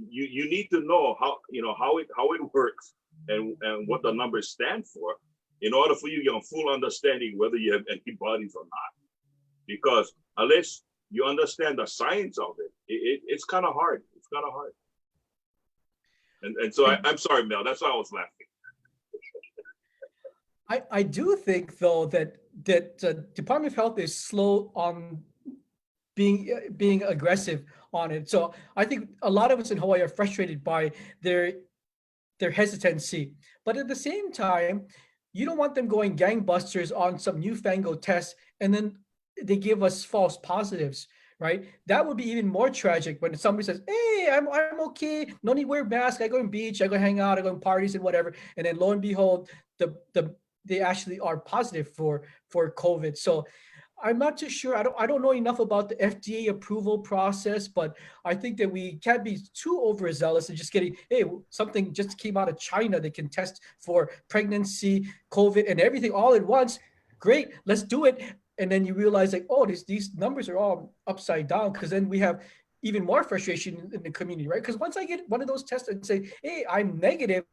You need to know how it works and what the numbers stand for in order for you to get a full understanding whether you have antibodies or not. Because unless you understand the science of it, it's kind of hard. It's kind of hard. And so I'm sorry, Mel. That's why I was laughing. I do think though that Department of Health is slow on being aggressive on it. So I think a lot of us in Hawaii are frustrated by their hesitancy. But at the same time, you don't want them going gangbusters on some newfangled test and then they give us false positives, right? That would be even more tragic when somebody says, "Hey, I'm okay. No need to wear mask. I go on beach. I go hang out. I go on parties and whatever." And then lo and behold, they actually are positive for COVID. So I'm not too sure. I don't know enough about the FDA approval process, but I think that we can't be too overzealous and just getting, hey, something just came out of China that can test for pregnancy, COVID, and everything all at once. Great, let's do it. And then you realize like, oh, these numbers are all upside down, because then we have even more frustration in the community, right? Because once I get one of those tests and say, hey, I'm negative,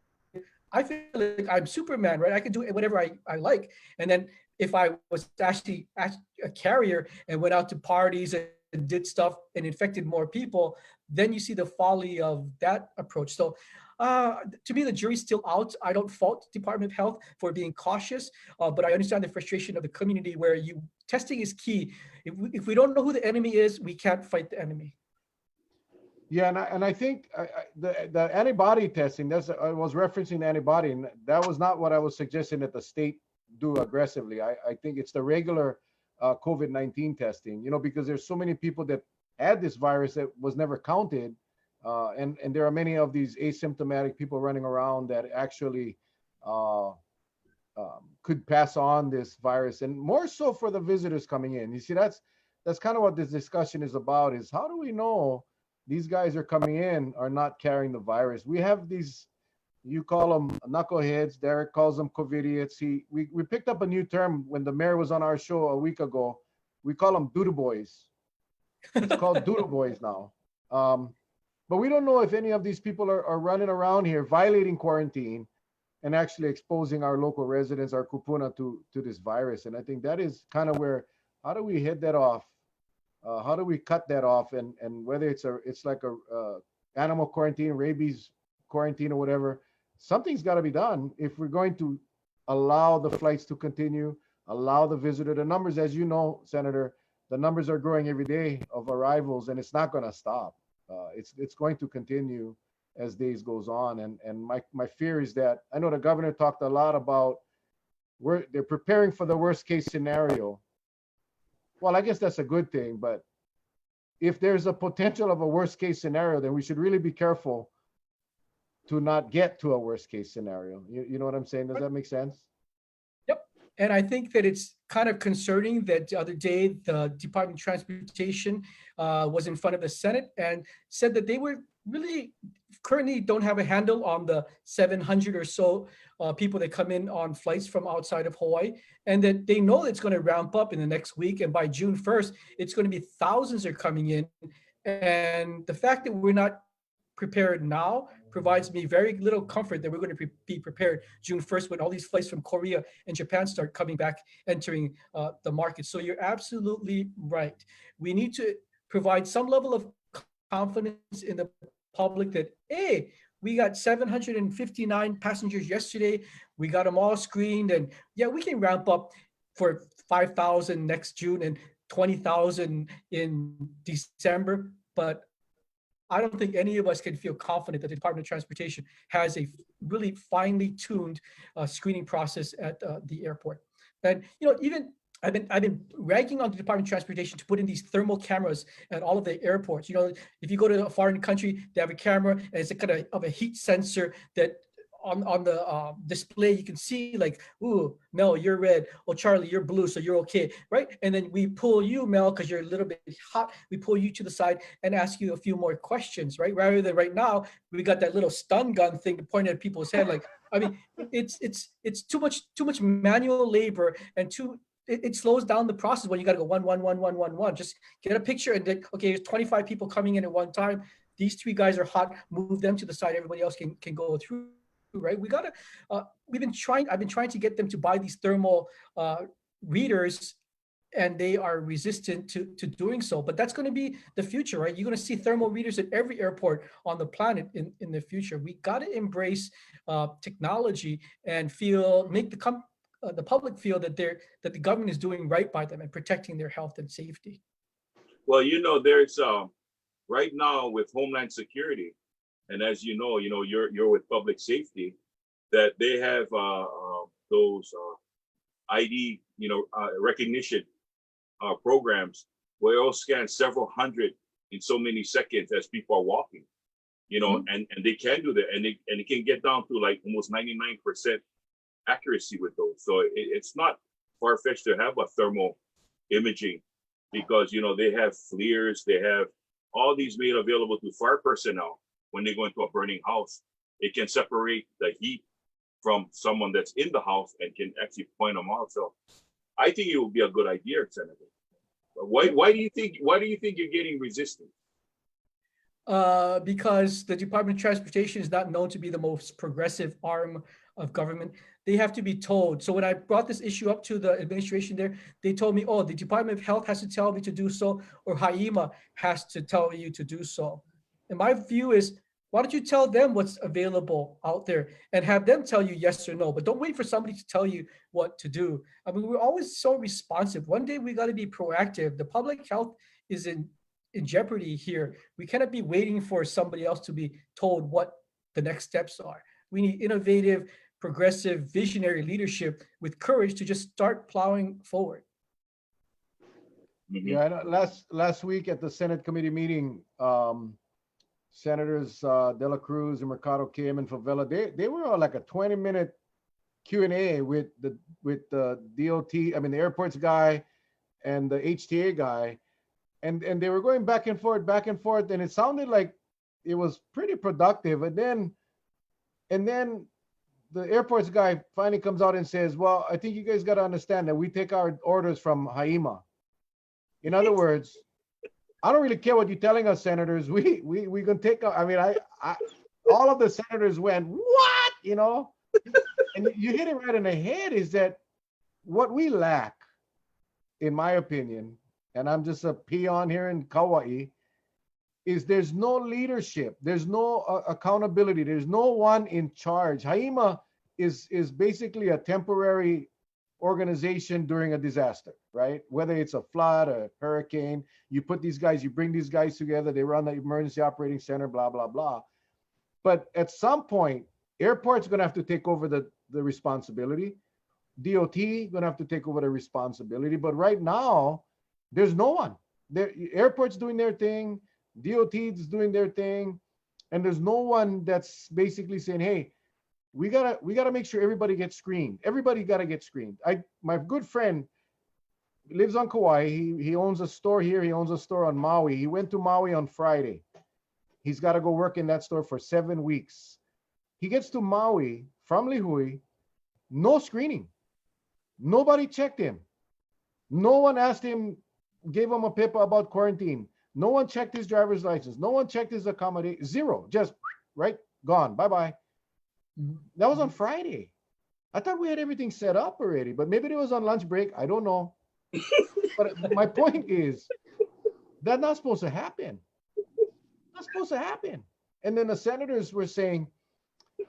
I feel like I'm Superman, right? I can do whatever I like. And then if I was actually a carrier and went out to parties and did stuff and infected more people, then you see the folly of that approach. So to me, the jury's still out. I don't fault Department of Health for being cautious, but I understand the frustration of the community where testing is key. If we don't know who the enemy is, we can't fight the enemy. Yeah, and I think the antibody testing, I was referencing the antibody, and that was not what I was suggesting that the state do aggressively. I think it's the regular COVID-19 testing, because there's so many people that had this virus that was never counted. And there are many of these asymptomatic people running around that actually could pass on this virus, and more so for the visitors coming in. You see, that's kind of what this discussion is about, is how do we know these guys are coming in are not carrying the virus? We have these, you call them knuckleheads, Derek calls them COVIDiots. We picked up a new term when the mayor was on our show a week ago. We call them doodle boys. It's called doodle boys now. But we don't know if any of these people are running around here violating quarantine and actually exposing our local residents, our kupuna, to this virus. And I think that is kind of where, how do we head that off? How do we cut that off? And whether it's like a animal quarantine, rabies quarantine, or whatever, something's got to be done if we're going to allow the flights to continue, allow the visitor. The numbers, as you know, Senator, the numbers are growing every day of arrivals, and it's not going to stop. It's going to continue as days goes on. And my fear is that, I know the governor talked a lot about they're preparing for the worst case scenario. Well, I guess that's a good thing, but if there's a potential of a worst case scenario, then we should really be careful to not get to a worst case scenario. You know what I'm saying? Does that make sense? Yep. And I think that it's kind of concerning that the other day, the Department of Transportation was in front of the Senate and said that they were really currently don't have a handle on the 700 or so people that come in on flights from outside of Hawaii, and that they know it's going to ramp up in the next week. And by June 1st, it's going to be thousands are coming in. And the fact that we're not prepared now provides me very little comfort that we're going to be prepared June 1st when all these flights from Korea and Japan start coming back, entering the market. So you're absolutely right. We need to provide some level of confidence in the public that, hey, we got 759 passengers yesterday. We got them all screened, and yeah, we can ramp up for 5,000 next June and 20,000 in December. But I don't think any of us can feel confident that the Department of Transportation has a really finely tuned screening process at the airport. And even I've been ragging on the Department of Transportation to put in these thermal cameras at all of the airports. If you go to a foreign country, they have a camera and it's a kind of a heat sensor that on the display you can see like, ooh, Mel, you're red. Oh, Charlie, you're blue, so you're okay, right? And then we pull you, Mel, because you're a little bit hot. We pull you to the side and ask you a few more questions, right? Rather than right now, we got that little stun gun thing pointed at people's head. Like, I mean, it's too much manual labor and it slows down the process when you got to go 1, 1, 1, 1, 1, 1. Just get a picture and then, okay, there's 25 people coming in at one time. These 3 guys are hot. Move them to the side. Everybody else can go through, right? I've been trying to get them to buy these thermal readers and they are resistant to doing so. But that's going to be the future, right? You're going to see thermal readers at every airport on the planet in the future. We got to embrace technology and make the public feel that the government is doing right by them and protecting their health and safety. Well, there's right now with Homeland Security, and as you're with public safety, that they have those ID, recognition programs where it'll scan several hundred in so many seconds as people are walking, and they can do that, and it can get down to like almost 99% accuracy with those. So it's not far-fetched to have a thermal imaging, because they have FLIRs, they have all these made available to fire personnel when they go into a burning house. It can separate the heat from someone that's in the house and can actually point them out. So I think it would be a good idea, Senator. But why do you think you're getting resistance? Because the Department of Transportation is not known to be the most progressive arm of government. They have to be told. So when I brought this issue up to the administration there, they told me, oh, the Department of Health has to tell me to do so, or HAIMA has to tell you to do so. And my view is, why don't you tell them what's available out there and have them tell you yes or no? But don't wait for somebody to tell you what to do. I mean, we're always so responsive. One day we got to be proactive. The public health is in jeopardy here. We cannot be waiting for somebody else to be told what the next steps are. We need innovative, progressive, visionary leadership with courage to just start plowing forward. Mhm. Yeah, I know last week at the Senate committee meeting, Senators De La Cruz and Mercado came, and Favela. They were on like a 20-minute Q&A with the DOT, I mean the airports guy and the HTA guy, and they were going back and forth, and it sounded like it was pretty productive. And then the airports guy finally comes out and says, "Well, I think you guys got to understand that we take our orders from HAIMA." In other words, I don't really care what you're telling us, senators. We gonna take. I mean, I all of the senators went, what? And you hit it right in the head. Is that what we lack, in my opinion? And I'm just a peon here in Kauai. Is there's no leadership, there's no accountability, there's no one in charge. HAIMA is basically a temporary organization during a disaster, right? Whether it's a flood, a hurricane, you bring these guys together, they run the emergency operating center, blah, blah, blah. But at some point, airports gonna have to take over the responsibility. DOT gonna have to take over the responsibility. But right now, there's no one. Airports doing their thing, DOT is doing their thing, and there's no one that's basically saying, hey, we gotta make sure everybody gets screened. Everybody gotta get screened. My good friend lives on Kauai. He owns a store here. He owns a store on Maui. He went to Maui on Friday. He's got to go work in that store for 7 weeks. He gets to Maui from Lihui, no screening. Nobody checked him. No one asked him, gave him a paper about quarantine. No one checked his driver's license. No one checked his accommodation. Zero. Just right, gone. Bye-bye. That was on Friday. I thought we had everything set up already, but maybe it was on lunch break. I don't know. But my point is, that's not supposed to happen. Not supposed to happen. And then the senators were saying,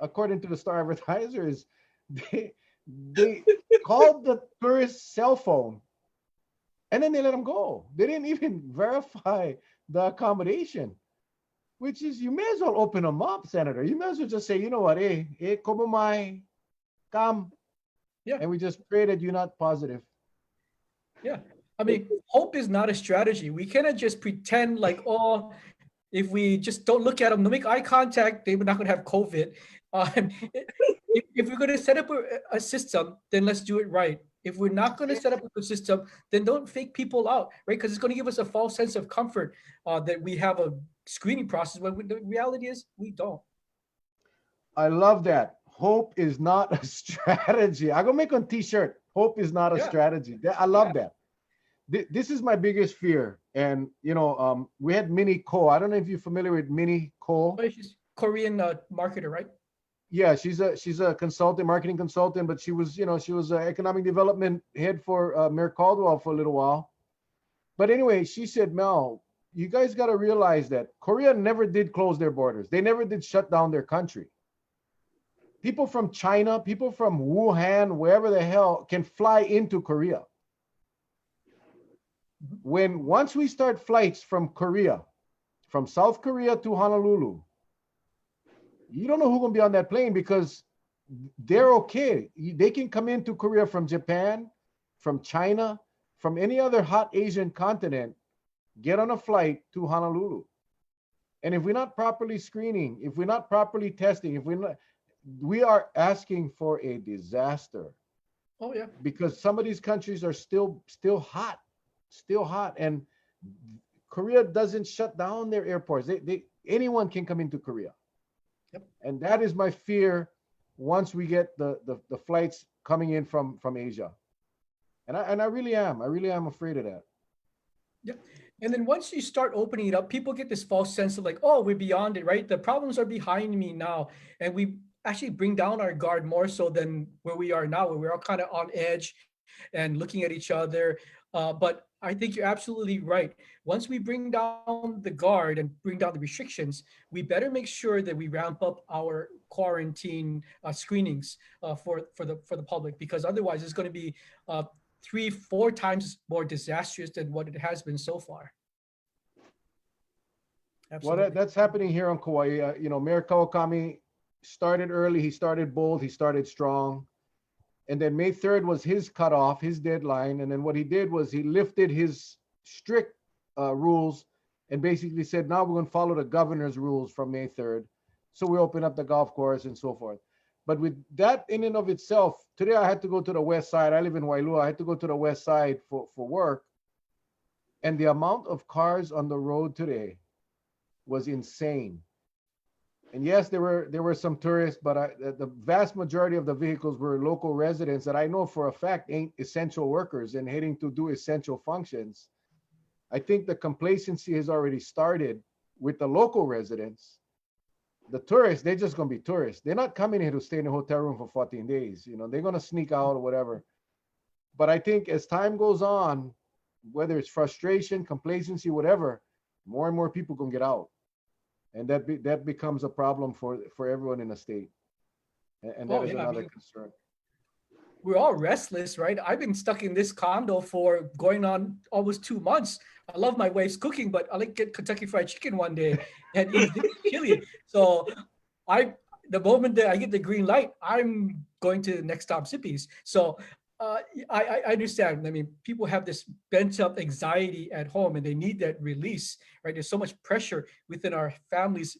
according to the Star Advertisers, they called the tourist's cell phone and then they let him go. They didn't even verify the accommodation, which is, you may as well open them up, Senator. You may as well just say, you know what, hey, como mai, come. Yeah. And we just pray that you're not positive. Yeah. I mean, hope is not a strategy. We cannot just pretend like, oh, if we just don't look at them, don't make eye contact, they're not going to have COVID. If we're going to set up a system, then let's do it right. If we're not going to set up a system, then don't fake people out, right? Because it's going to give us a false sense of comfort that we have a screening process when the reality is we don't. I love that. Hope is not a strategy. I'm going to make a t-shirt. Hope is not a strategy. I love that. This is my biggest fear. And, we had Mini Co. I don't know if you're familiar with Mini Co. She's Korean marketer, right? Yeah, she's a consultant, marketing consultant, but she was, she was economic development head for Mayor Caldwell for a little while. But anyway, she said, Mel, you guys got to realize that Korea never did close their borders. They never did shut down their country. People from China, people from Wuhan, wherever the hell, can fly into Korea. Once we start flights from Korea, from South Korea to Honolulu, you don't know who's gonna be on that plane because they're okay. They can come into Korea from Japan, from China, from any other hot Asian continent, get on a flight to Honolulu. And if we're not properly screening, if we're not properly testing, we are asking for a disaster. Oh yeah. Because some of these countries are still hot, and Korea doesn't shut down their airports. Anyone can come into Korea. Yep. And that is my fear once we get the flights coming in from Asia. And I really am afraid of that. Yeah. And then once you start opening it up, people get this false sense of like, oh, we're beyond it, right? The problems are behind me now. And we actually bring down our guard more so than where we are now, where we're all kind of on edge and looking at each other. But I think you're absolutely right. Once we bring down the guard and bring down the restrictions, we better make sure that we ramp up our quarantine screenings for the public, because otherwise it's going to be 3-4 times more disastrous than what it has been so far. Absolutely. Well, that's happening here on Kauai. Mayor Kawakami started early. He started bold. He started strong. And then May 3rd was his cutoff, his deadline. And then what he did was he lifted his strict rules and basically said, now we're going to follow the governor's rules from May 3rd. So we open up the golf course and so forth. But with that in and of itself, today I had to go to the west side. I live in Wailua. I had to go to the west side for work. And the amount of cars on the road today was insane. And yes, there were some tourists, but the vast majority of the vehicles were local residents that I know for a fact ain't essential workers and heading to do essential functions. I think the complacency has already started with the local residents. The tourists, they're just going to be tourists. They're not coming here to stay in a hotel room for 14 days. They're going to sneak out or whatever. But I think as time goes on, whether it's frustration, complacency, whatever, more and more people can get out. And that becomes a problem for everyone in the state. And that is another concern. We're all restless, right? I've been stuck in this condo for going on almost 2 months. I love my wife's cooking, but I like get Kentucky Fried Chicken one day and eat chili. So the moment that I get the green light, I'm going to the next stop Zippy's. So I understand. I mean, people have this pent up anxiety at home and they need that release, right? There's so much pressure within our families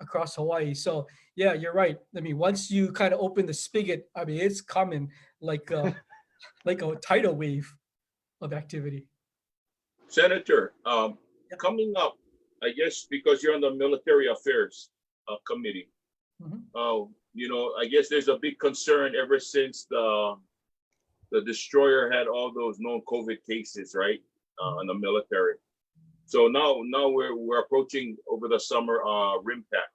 across Hawaii. So yeah, you're right. I mean, once you kind of open the spigot, I mean, it's coming like a tidal wave of activity. Senator, coming up, I guess because you're on the military affairs committee, I guess there's a big concern ever since the destroyer had all those known COVID cases, right, in the military. So now we're approaching over the summer RIMPAC.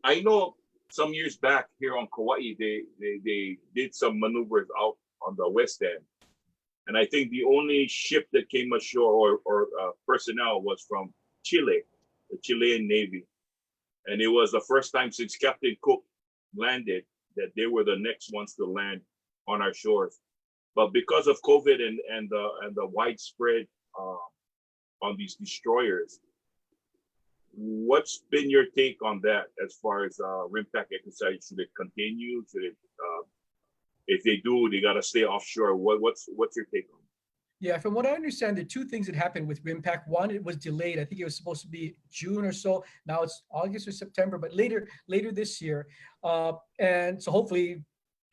I know some years back here on Kauai, they did some maneuvers out on the west end, and I think the only ship that came ashore or personnel was from Chile, the Chilean Navy. And it was the first time since Captain Cook landed that they were the next ones to land on our shores. But because of COVID and the widespread on these destroyers, what's been your take on that as far as RIMPAC exercise? Should it continue? Should it? If they do, they gotta stay offshore. What's your take on it? Yeah, from what I understand, there are 2 things that happened with RIMPAC. One, it was delayed. I think it was supposed to be June or so. Now it's August or September, but later this year. And so hopefully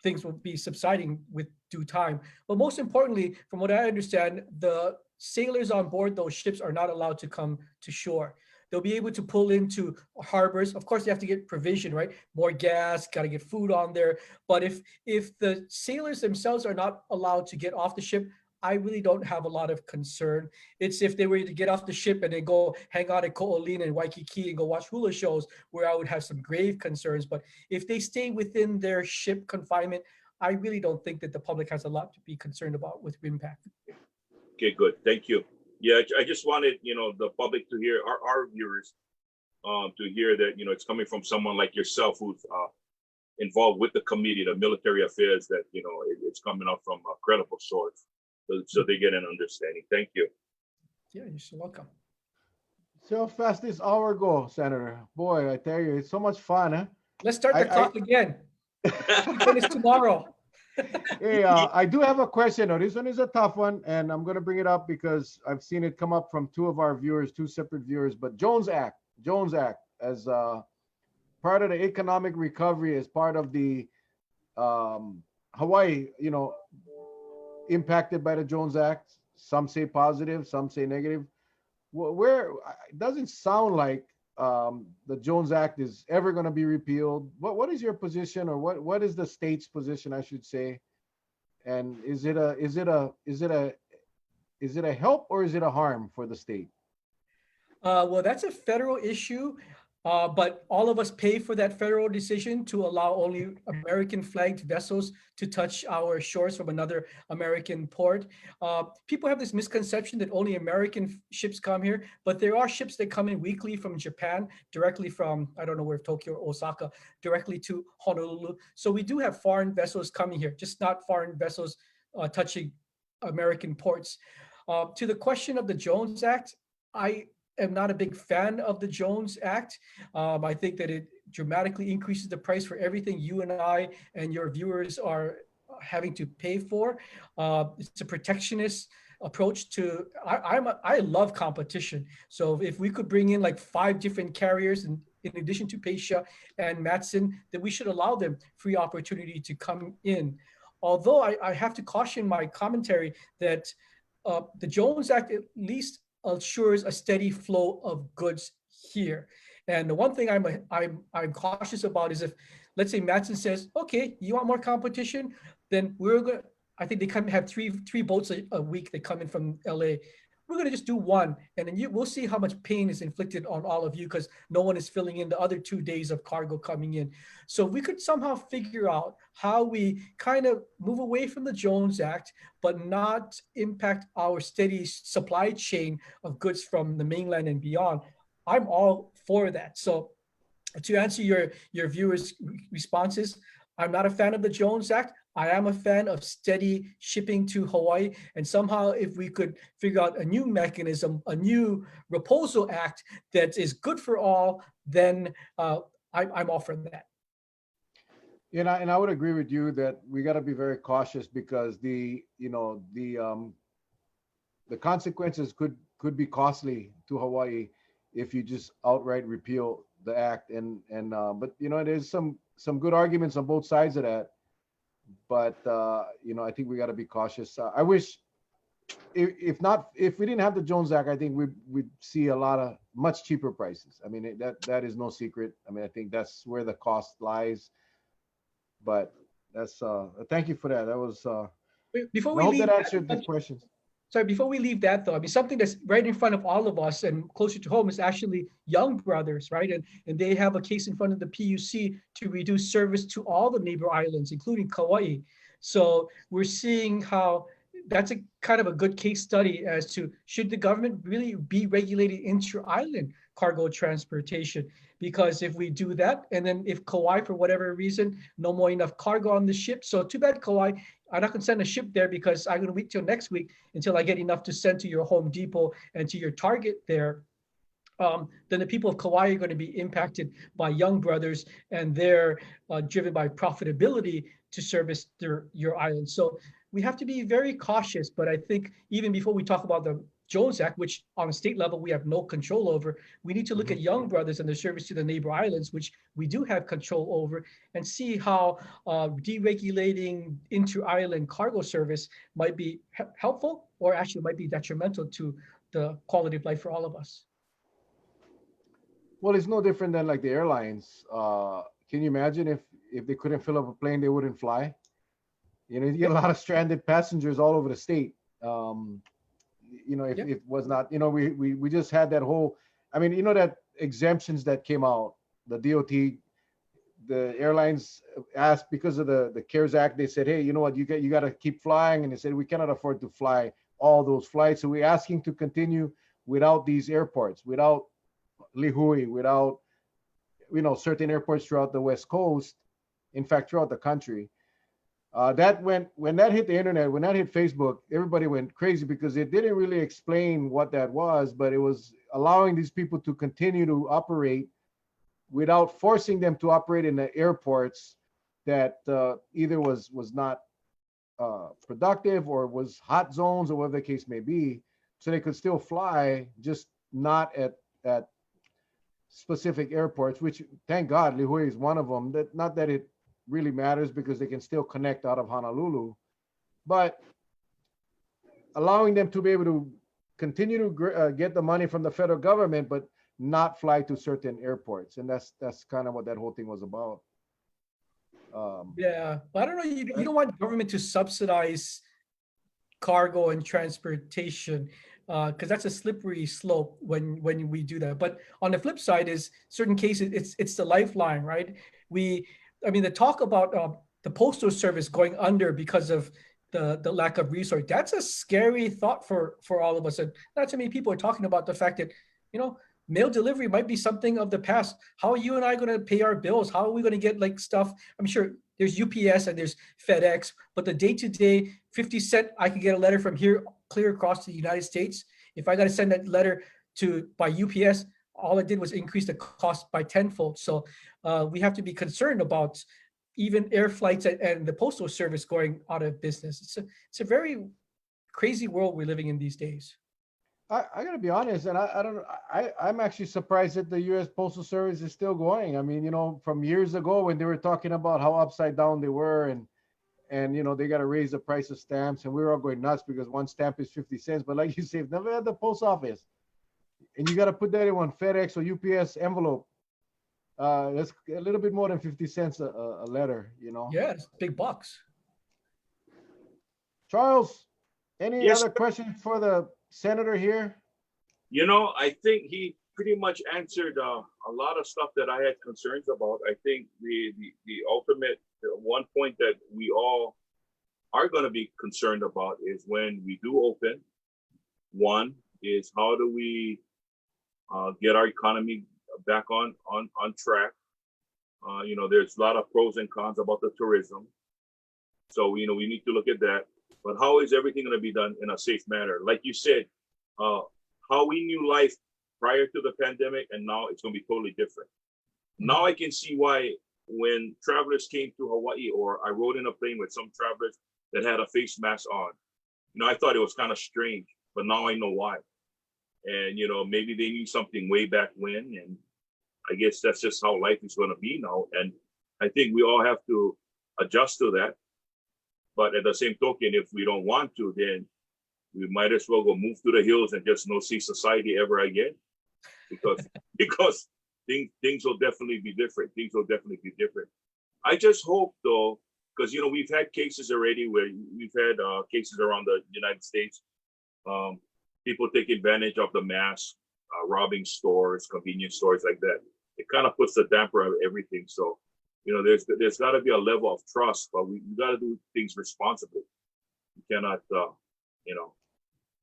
things will be subsiding with due time. But most importantly, from what I understand, the sailors on board those ships are not allowed to come to shore. They'll be able to pull into harbors. Of course, they have to get provision, right? More gas, got to get food on there. But if the sailors themselves are not allowed to get off the ship, I really don't have a lot of concern. It's if they were to get off the ship and then go hang out at Ko'olina and Waikiki and go watch hula shows where I would have some grave concerns. But if they stay within their ship confinement, I really don't think that the public has a lot to be concerned about with impact. Okay, good. Thank you. Yeah, I just wanted, the public to hear, our viewers, to hear that, it's coming from someone like yourself who's involved with the committee, the military affairs, that, it's coming up from a credible source. So they get an understanding. Thank you. Yeah, you're so welcome. So how fast this hour go, Senator? Boy, I tell you, it's so much fun, huh? Let's start the clock again. Finish tomorrow. Hey, I do have a question. Though. This one is a tough one, and I'm going to bring it up because I've seen it come up from two of our viewers, two separate viewers. But Jones Act, as part of the economic recovery, as part of the Hawaii, impacted by the Jones Act. Some say positive, some say negative. Where it doesn't sound like the Jones Act is ever going to be repealed. What is your position, or what is the state's position, I should say? And is it a help or is it a harm for the state? Well, that's a federal issue, but all of us pay for that federal decision to allow only American flagged vessels to touch our shores from another American port. People have this misconception that only American ships come here, but there are ships that come in weekly from Japan, directly from, I don't know where, Tokyo or Osaka, directly to Honolulu. So we do have foreign vessels coming here, just not foreign vessels touching American ports. To the question of the Jones Act, I am not a big fan of the Jones Act. I think that it dramatically increases the price for everything you and I and your viewers are having to pay for. It's a protectionist approach to, I love competition. So if we could bring in like 5 different carriers in addition to Pasha and Matson, then we should allow them free opportunity to come in. Although I have to caution my commentary that the Jones Act at least assures a steady flow of goods here. And the one thing I'm cautious about is if, let's say Matson says, okay, you want more competition, then I think they have three boats a week that come in from LA. We're gonna just do one, and then we'll see how much pain is inflicted on all of you because no one is filling in the other 2 days of cargo coming in. So we could somehow figure out how we kind of move away from the Jones Act, but not impact our steady supply chain of goods from the mainland and beyond. I'm all for that. So to answer your viewers' responses, I'm not a fan of the Jones Act. I am a fan of steady shipping to Hawaii. And somehow if we could figure out a new mechanism, a new Raposo Act that is good for all, then I'm all for that. And I would agree with you that we got to be very cautious because the consequences could be costly to Hawaii if you just outright repeal the act. But there's some good arguments on both sides of that. But I think we got to be cautious. I wish, if we didn't have the Jones Act, I think we'd see a lot of much cheaper prices. I mean, that is no secret. I mean, I think that's where the cost lies. But that's thank you for that. That was before we I hope leave that answered the questions. Sorry, before we leave that though, I mean, something that's right in front of all of us and closer to home is actually Young Brothers, right? And they have a case in front of the PUC to reduce service to all the neighbor islands, including Kauai. So we're seeing how that's a kind of a good case study as to should the government really be regulating inter-island cargo transportation? Because if we do that, and then if Kauai, for whatever reason, no more enough cargo on the ship, so too bad Kauai, I'm not gonna send a ship there because I'm gonna wait till next week until I get enough to send to your Home Depot and to your Target there. Then the people of Kauai are going to be impacted by Young Brothers, and they're driven by profitability to service your island. So we have to be very cautious. But I think even before we talk about the Jones Act, which on a state level we have no control over, we need to look at Young Brothers and their service to the neighbor islands, which we do have control over, and see how deregulating inter-island cargo service might be helpful or actually might be detrimental to the quality of life for all of us. Well, it's no different than like the airlines. Can you imagine if they couldn't fill up a plane, they wouldn't fly? You get a lot of stranded passengers all over the state. Um, if Yep. it was not, we just had that whole, I mean, that exemptions that came out, the DOT, the airlines asked because of the CARES Act, they said, hey, you know what, you got to keep flying. And they said, we cannot afford to fly all those flights. So we're asking to continue without these airports, without Lihui, without, certain airports throughout the West Coast, in fact, throughout the country. That went when that hit the internet, when that hit Facebook, everybody went crazy because it didn't really explain what that was, but it was allowing these people to continue to operate without forcing them to operate in the airports that either was not productive or was hot zones or whatever the case may be, so they could still fly, just not at specific airports. Which, thank God, Lihui is one of them. That not that it really matters because they can still connect out of Honolulu, but allowing them to be able to continue to get the money from the federal government, but not fly to certain airports. And that's kind of what that whole thing was about. Yeah, I don't know. You don't want government to subsidize cargo and transportation because that's a slippery slope when we do that. But on the flip side is certain cases it's the lifeline, right? I mean, the talk about the postal service going under because of the lack of resource, that's a scary thought for all of us. And not too many people are talking about the fact that, mail delivery might be something of the past. How are you and I going to pay our bills? How are we going to get like stuff? I'm sure there's UPS and there's FedEx, but the day-to-day 50 cent, I can get a letter from here clear across the United States. If I got to send that letter by UPS, all I did was increase the cost by tenfold. So we have to be concerned about even air flights and the postal service going out of business. It's a very crazy world we're living in these days. I gotta be honest, and I don't know. I'm actually surprised that the U.S. Postal Service is still going. I mean, from years ago when they were talking about how upside down they were, and they got to raise the price of stamps, and we were all going nuts because one stamp is 50 cents. But like you say, never had the post office, and you got to put that in one FedEx or UPS envelope. That's a little bit more than 50 cents a letter. Yeah, it's big bucks. Charles, any Yes, other questions for the senator here? I think he pretty much answered a lot of stuff that I had concerns about. I think the ultimate one point that we all are going to be concerned about is when we do open. One is how do we get our economy back on track? There's a lot of pros and cons about the tourism, so we need to look at that. But how is everything going to be done in a safe manner? Like you said, how we knew life prior to the pandemic and now it's going to be totally different. Now I can see why when travelers came to Hawaii, or I rode in a plane with some travelers that had a face mask on, I thought it was kind of strange, but now I know why. And, maybe they knew something way back when, and I guess that's just how life is going to be now. And I think we all have to adjust to that. But at the same token, if we don't want to, then we might as well go move to the hills and just not see society ever again, because things will definitely be different. Things will definitely be different. I just hope though, because we've had cases already where we've had cases around the United States. People take advantage of the mask, robbing stores, convenience stores like that. It kind of puts the damper on everything. So there's got to be a level of trust, but we got to do things responsibly. We cannot,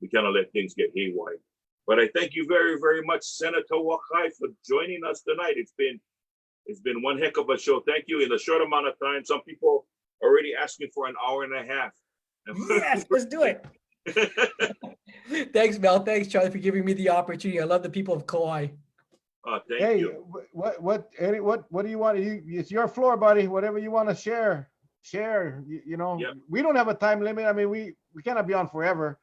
we cannot let things get haywire. But I thank you very, very much, Senator Wakai, for joining us tonight. It's been one heck of a show. Thank you. In a short amount of time, some people are already asking for an hour and a half. Yes, let's do it. Thanks, Mel. Thanks, Charlie, for giving me the opportunity. I love the people of Kauai. Thank you. What do you want? It's your floor, buddy. Whatever you want to share. Yep. We don't have a time limit. I mean, we cannot be on forever.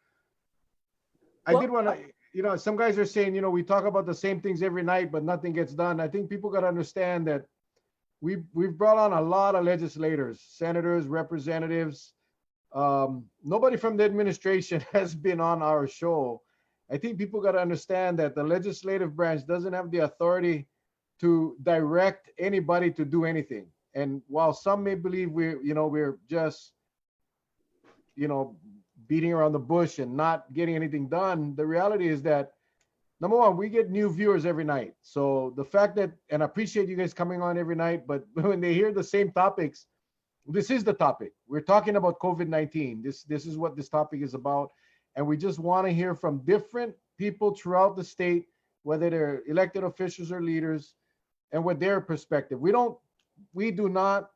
I did want to, some guys are saying, we talk about the same things every night, but nothing gets done. I think people got to understand that we've brought on a lot of legislators, senators, representatives. Nobody from the administration has been on our show. I think people got to understand that the legislative branch doesn't have the authority to direct anybody to do anything. And while some may believe we're just, beating around the bush and not getting anything done, the reality is that, number one, we get new viewers every night. So the fact that, and I appreciate you guys coming on every night, but when they hear the same topics, this is the topic. We're talking about COVID-19. This is what this topic is about. And we just want to hear from different people throughout the state, whether they're elected officials or leaders, and what their perspective. We do not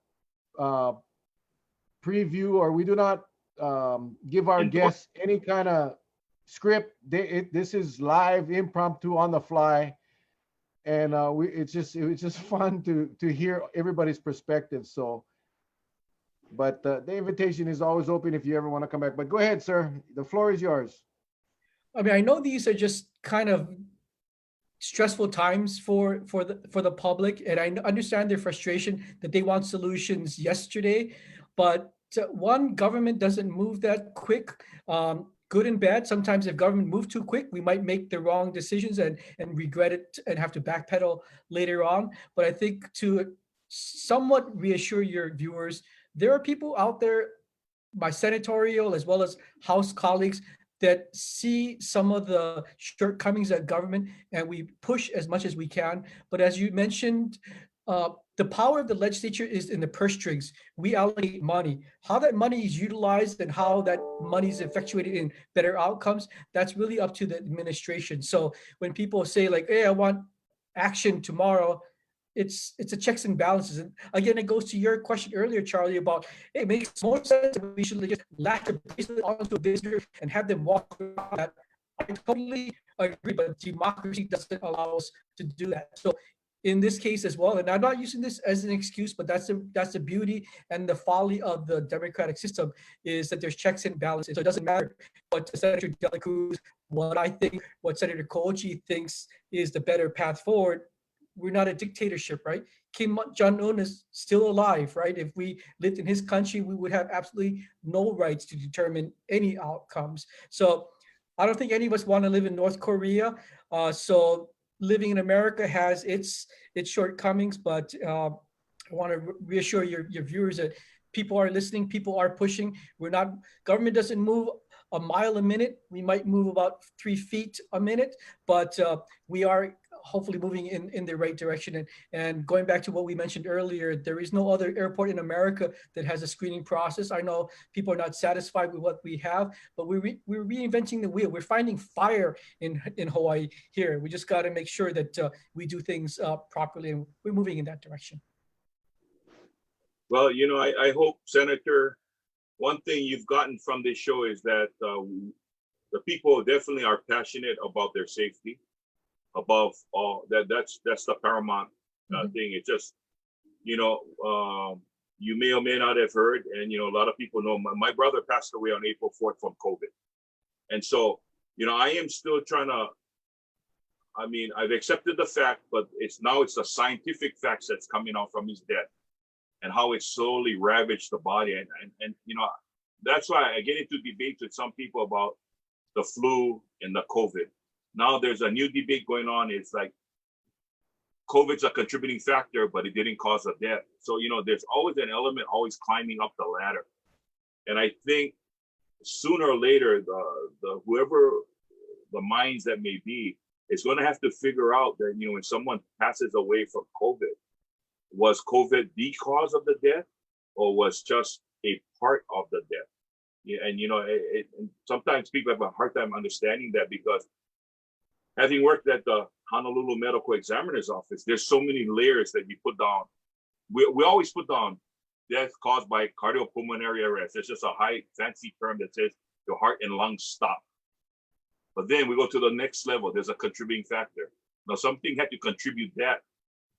preview, or we do not give our guests any kind of script. This is live, impromptu, on the fly, and it's just fun to hear everybody's perspective. So, but the invitation is always open if you ever want to come back. But go ahead, sir. The floor is yours. I mean, I know these are just kind of stressful times for the public, and I understand their frustration that they want solutions yesterday, but one, government doesn't move that quick. Good and bad. Sometimes if government moves too quick, we might make the wrong decisions and regret it and have to backpedal later on. But I think to somewhat reassure your viewers, there are people out there, my senatorial as well as House colleagues, that see some of the shortcomings of government, and we push as much as we can. But as you mentioned, the power of the legislature is in the purse strings. We allocate money. How that money is utilized and how that money is effectuated in better outcomes, that's really up to the administration. So when people say like, hey, I want action tomorrow, it's a checks and balances. And again, it goes to your question earlier, Charlie, about it makes more sense that we should just latch a bracelet onto a visitor and have them walk around that. I totally agree, but democracy doesn't allow us to do that. So in this case as well, and I'm not using this as an excuse, but that's the beauty and the folly of the democratic system, is that there's checks and balances. So it doesn't matter what Senator De La Cruz, what I think, what Senator Kochi thinks is the better path forward. We're not a dictatorship, right? Kim Jong-un is still alive, right? If we lived in his country, we would have absolutely no rights to determine any outcomes. So I don't think any of us want to live in North Korea. So living in America has its shortcomings, but I want to reassure your viewers that people are listening, people are pushing. Government doesn't move a mile a minute. We might move about 3 feet a minute, but we are hopefully moving in the right direction. And going back to what we mentioned earlier, there is no other airport in America that has a screening process. I know people are not satisfied with what we have, but we're reinventing the wheel. We're finding fire in Hawaii here. We just got to make sure that we do things properly, and we're moving in that direction. Well, I hope, Senator, one thing you've gotten from this show is that the people definitely are passionate about their safety. Above all, that's the paramount thing. It's just, you may or may not have heard, and a lot of people know my brother passed away on April 4th from COVID, and so I am still trying to. I mean, I've accepted the fact, but it's the scientific facts that's coming out from his death, and how it slowly ravaged the body, and that's why I get into debates with some people about the flu and the COVID. Now there's a new debate going on. It's like COVID's a contributing factor, but it didn't cause a death. So, there's always an element always climbing up the ladder. And I think sooner or later, whoever the minds that may be, is going to have to figure out that, when someone passes away from COVID, was COVID the cause of the death, or was just a part of the death? Yeah, and and sometimes people have a hard time understanding that, because having worked at the Honolulu Medical Examiner's Office, there's so many layers that you put down. We always put down death caused by cardiopulmonary arrest. It's just a high fancy term that says your heart and lungs stop. But then we go to the next level. There's a contributing factor. Now something had to contribute that.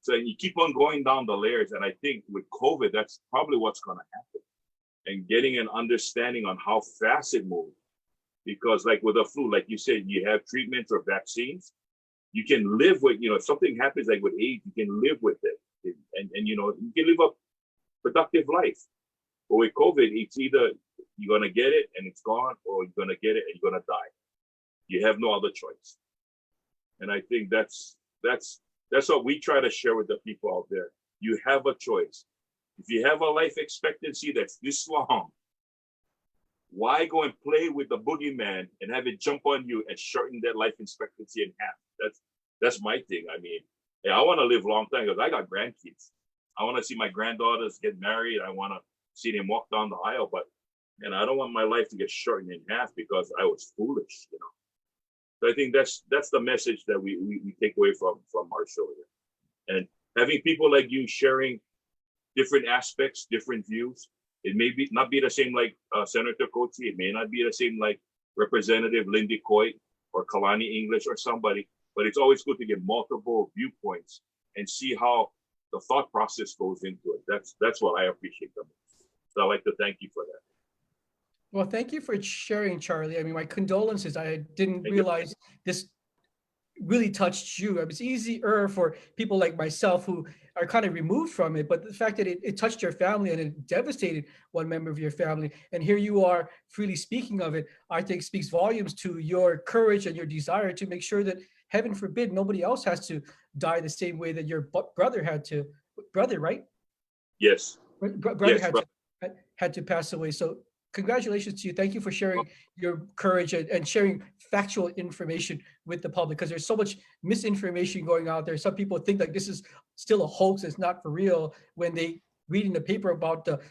So you keep on going down the layers. And I think with COVID, that's probably what's going to happen. And getting an understanding on how fast it moves. Because like with the flu, like you said, you have treatments or vaccines. You can live with, if something happens like with AIDS, you can live with it. And you can live a productive life. But with COVID, it's either you're going to get it and it's gone, or you're going to get it and you're going to die. You have no other choice. And I think that's what we try to share with the people out there. You have a choice. If you have a life expectancy that's this long, why go and play with the boogeyman and have it jump on you and shorten that life expectancy in half? That's my thing. I mean, yeah, I want to live a long time because I got grandkids. I want to see my granddaughters get married. I want to see them walk down the aisle, but and I don't want my life to get shortened in half because I was foolish, you know. So I think that's the message that we take away from our show here. And having people like you sharing different aspects, different views. It may not be the same like Senator Coetzee. It may not be the same like Representative Lindy Coit or Kalani English or somebody, but it's always good to get multiple viewpoints and see how the thought process goes into it. That's what I appreciate the most. So I'd like to thank you for that. Well, thank you for sharing, Charlie. I mean, my condolences. I didn't Thank you. realize this really touched you. It was easier for people like myself who are kind of removed from it, but the fact that it touched your family and it devastated one member of your family, and here you are freely speaking of it, I think speaks volumes to your courage and your desire to make sure that, heaven forbid, nobody else has to die the same way that your brother had to. Brother, right? Yes. Brother Yes, had to pass away. So congratulations to you. Thank you for sharing your courage and sharing factual information with the public, because there's so much misinformation going out there. Some people think like this is still a hoax, it's not for real, when they read in the paper about the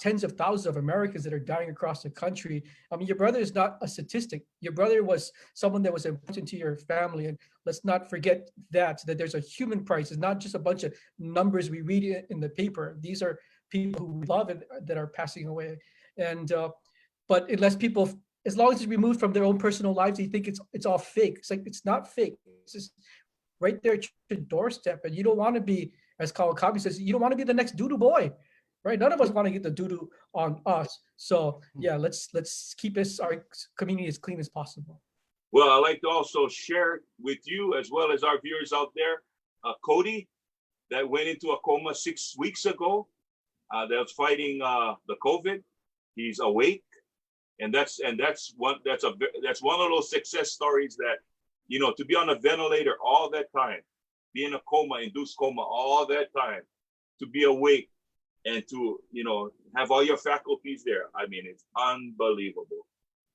tens of thousands of Americans that are dying across the country. I mean, your brother is not a statistic. Your brother was someone that was important to your family. And let's not forget that there's a human price. It's not just a bunch of numbers we read in the paper. These are people who we love and that are passing away. And but unless people, as long as it's removed from their own personal lives, they think it's all fake. It's like, it's not fake. It's just right there at your doorstep. And you don't want to be, as Kawakami says, you don't want to be the next doo-doo boy, right? None of us want to get the doo-doo on us. So yeah, let's keep our community as clean as possible. Well, I'd like to also share with you, as well as our viewers out there, Cody, that went into a coma 6 weeks ago, that was fighting the COVID. He's awake, and that's one of those success stories that, you know, to be on a ventilator all that time, be in a coma, induced coma all that time, to be awake and to, you know, have all your faculties there. I mean, it's unbelievable.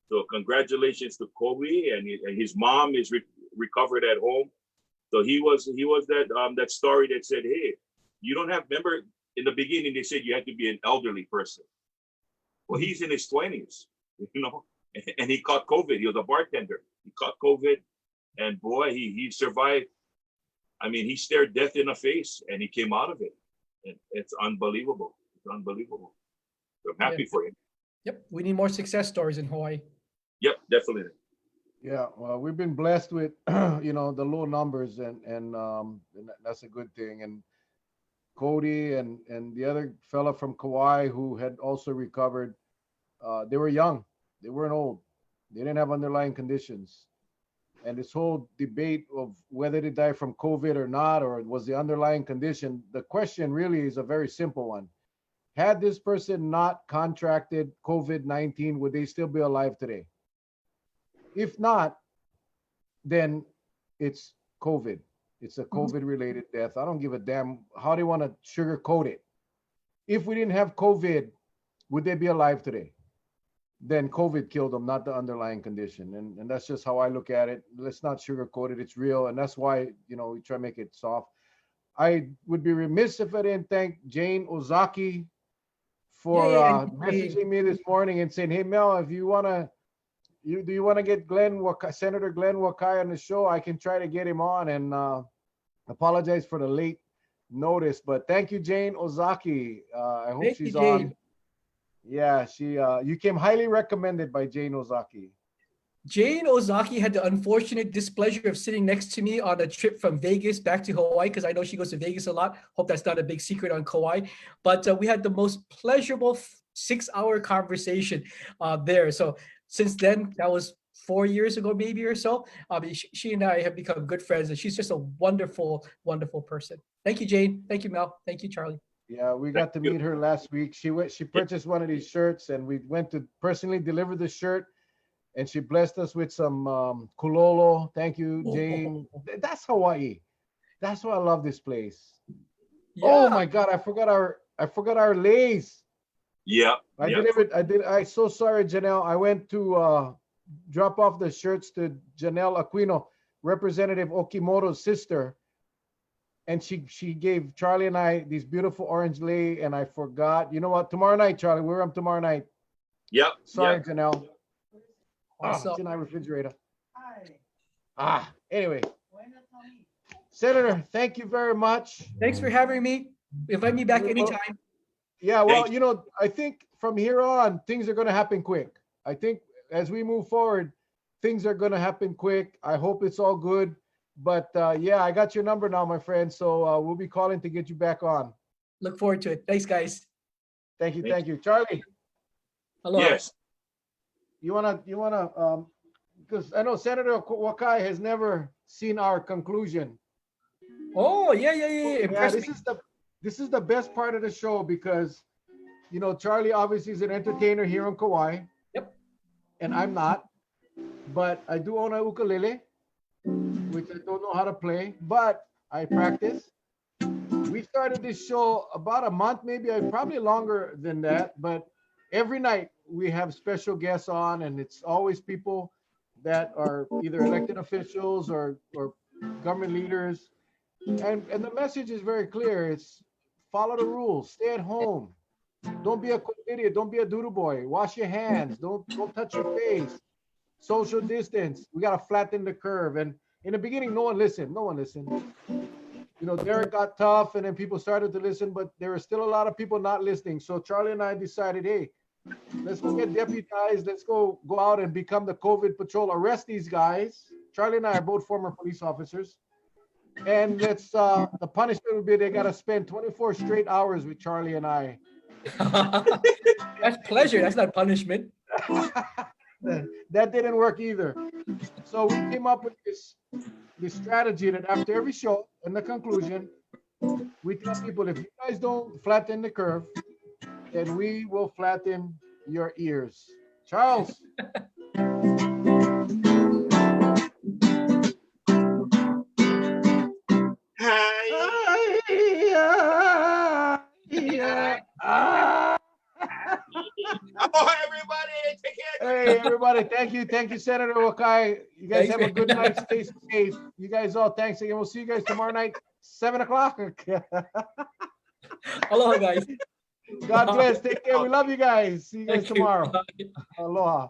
So congratulations to Kobe, and his mom is recovered at home. So he was that story that said, hey, you don't have, remember in the beginning they said you had to be an elderly person. Well, he's in his 20s, you know, and he caught COVID. He was a bartender. He caught COVID, and boy, he survived. I mean, he stared death in the face, and he came out of it. And it's unbelievable. It's unbelievable. So I'm happy for him. Yep, we need more success stories in Hawaii. Yep, definitely. Yeah, well, we've been blessed with, you know, the low numbers, and that's a good thing. And Cody and the other fella from Kauai who had also recovered, they were young, they weren't old, they didn't have underlying conditions. And this whole debate of whether they died from COVID or not, or was the underlying condition, the question really is a very simple one. Had this person not contracted COVID-19, would they still be alive today? If not, then it's COVID. It's a COVID-related death. I don't give a damn how they want to sugarcoat it. If we didn't have COVID, would they be alive today? Then COVID killed them, not the underlying condition. And that's just how I look at it. Let's not sugarcoat it. It's real. And that's why, you know, we try to make it soft. I would be remiss if I didn't thank Jane Ozaki for messaging me this morning and saying, hey, Mel, if you want to, do you want to get Senator Glenn Wakai on the show? I can try to get him on, and apologize for the late notice, but thank you, Jane Ozaki. I hope she's on. Yeah, you came highly recommended by Jane Ozaki. Jane Ozaki had the unfortunate displeasure of sitting next to me on a trip from Vegas back to Hawaii, because I know she goes to Vegas a lot. Hope that's not a big secret on Kauai. But we had the most pleasurable 6-hour conversation there. So since then, that was 4 years ago, maybe or so. She and I have become good friends, and she's just a wonderful, wonderful person. Thank you, Jane. Thank you, Mel. Thank you, Charlie. Yeah, we got to meet her last week. She purchased one of these shirts, and we went to personally deliver the shirt, and she blessed us with some kulolo. Thank you, Jane. That's Hawaii. That's why I love this place. Yeah. Oh my God, I forgot our leis. Yeah. I so sorry, Janelle. I went to drop off the shirts to Janelle Aquino, Representative Okimoto's sister. And she gave Charlie and I these beautiful orange lei, and I forgot. You know what? Tomorrow night, Charlie, we're up tomorrow night. Yep. Sorry, Yep. Janelle. Also, It's in our refrigerator. Anyway. Senator, thank you very much. thanks for having me. Invite me back Well, anytime. Yeah, well, Thank you know, I think from here on, things are going to happen quick. I think as we move forward, things are going to happen quick. I hope it's all good. But yeah, I got your number now, my friend. So we'll be calling to get you back on. Look forward to it. Thanks, guys. Thank you. Thank Thank you. Charlie, Hello. Yes. you wanna, because I know Senator Wakai has never seen our conclusion. Oh, yeah. Yeah, Impress me. this is the best part of the show because, you know, Charlie obviously is an entertainer here on Kauai. Yep. And I'm not, but I do own a ukulele, which I don't know how to play, but I practice. We started this show about a month, maybe probably longer than that, but every night we have special guests on, and it's always people that are either elected officials or government leaders. And the message is very clear. It's follow the rules, stay at home. Don't be a quick idiot, don't be a doodle boy. Wash your hands, don't touch your face. Social distance. We gotta flatten the curve. And in the beginning, no one listened. You know, Derek got tough, and then people started to listen, but there were still a lot of people not listening. So Charlie and I decided, hey, let's go get deputized. Let's go out and become the COVID patrol. Arrest these guys. Charlie and I are both former police officers. And let's the punishment would be they gotta spend 24 straight hours with Charlie and I. That's pleasure. That's not punishment. That didn't work either. So we came up with this strategy that after every show, in the conclusion, we tell people, if you guys don't flatten the curve, then we will flatten your ears. Charles. Oh, everybody, take care. Hey, everybody. Thank you, Senator Wakai. You guys Thanks, have a man. good night. Stay safe. You guys all, thanks again. We'll see you guys tomorrow night, 7 o'clock. Aloha, guys. God bless. Take care. We love you guys. See you guys Thank you. tomorrow. Bye. Aloha.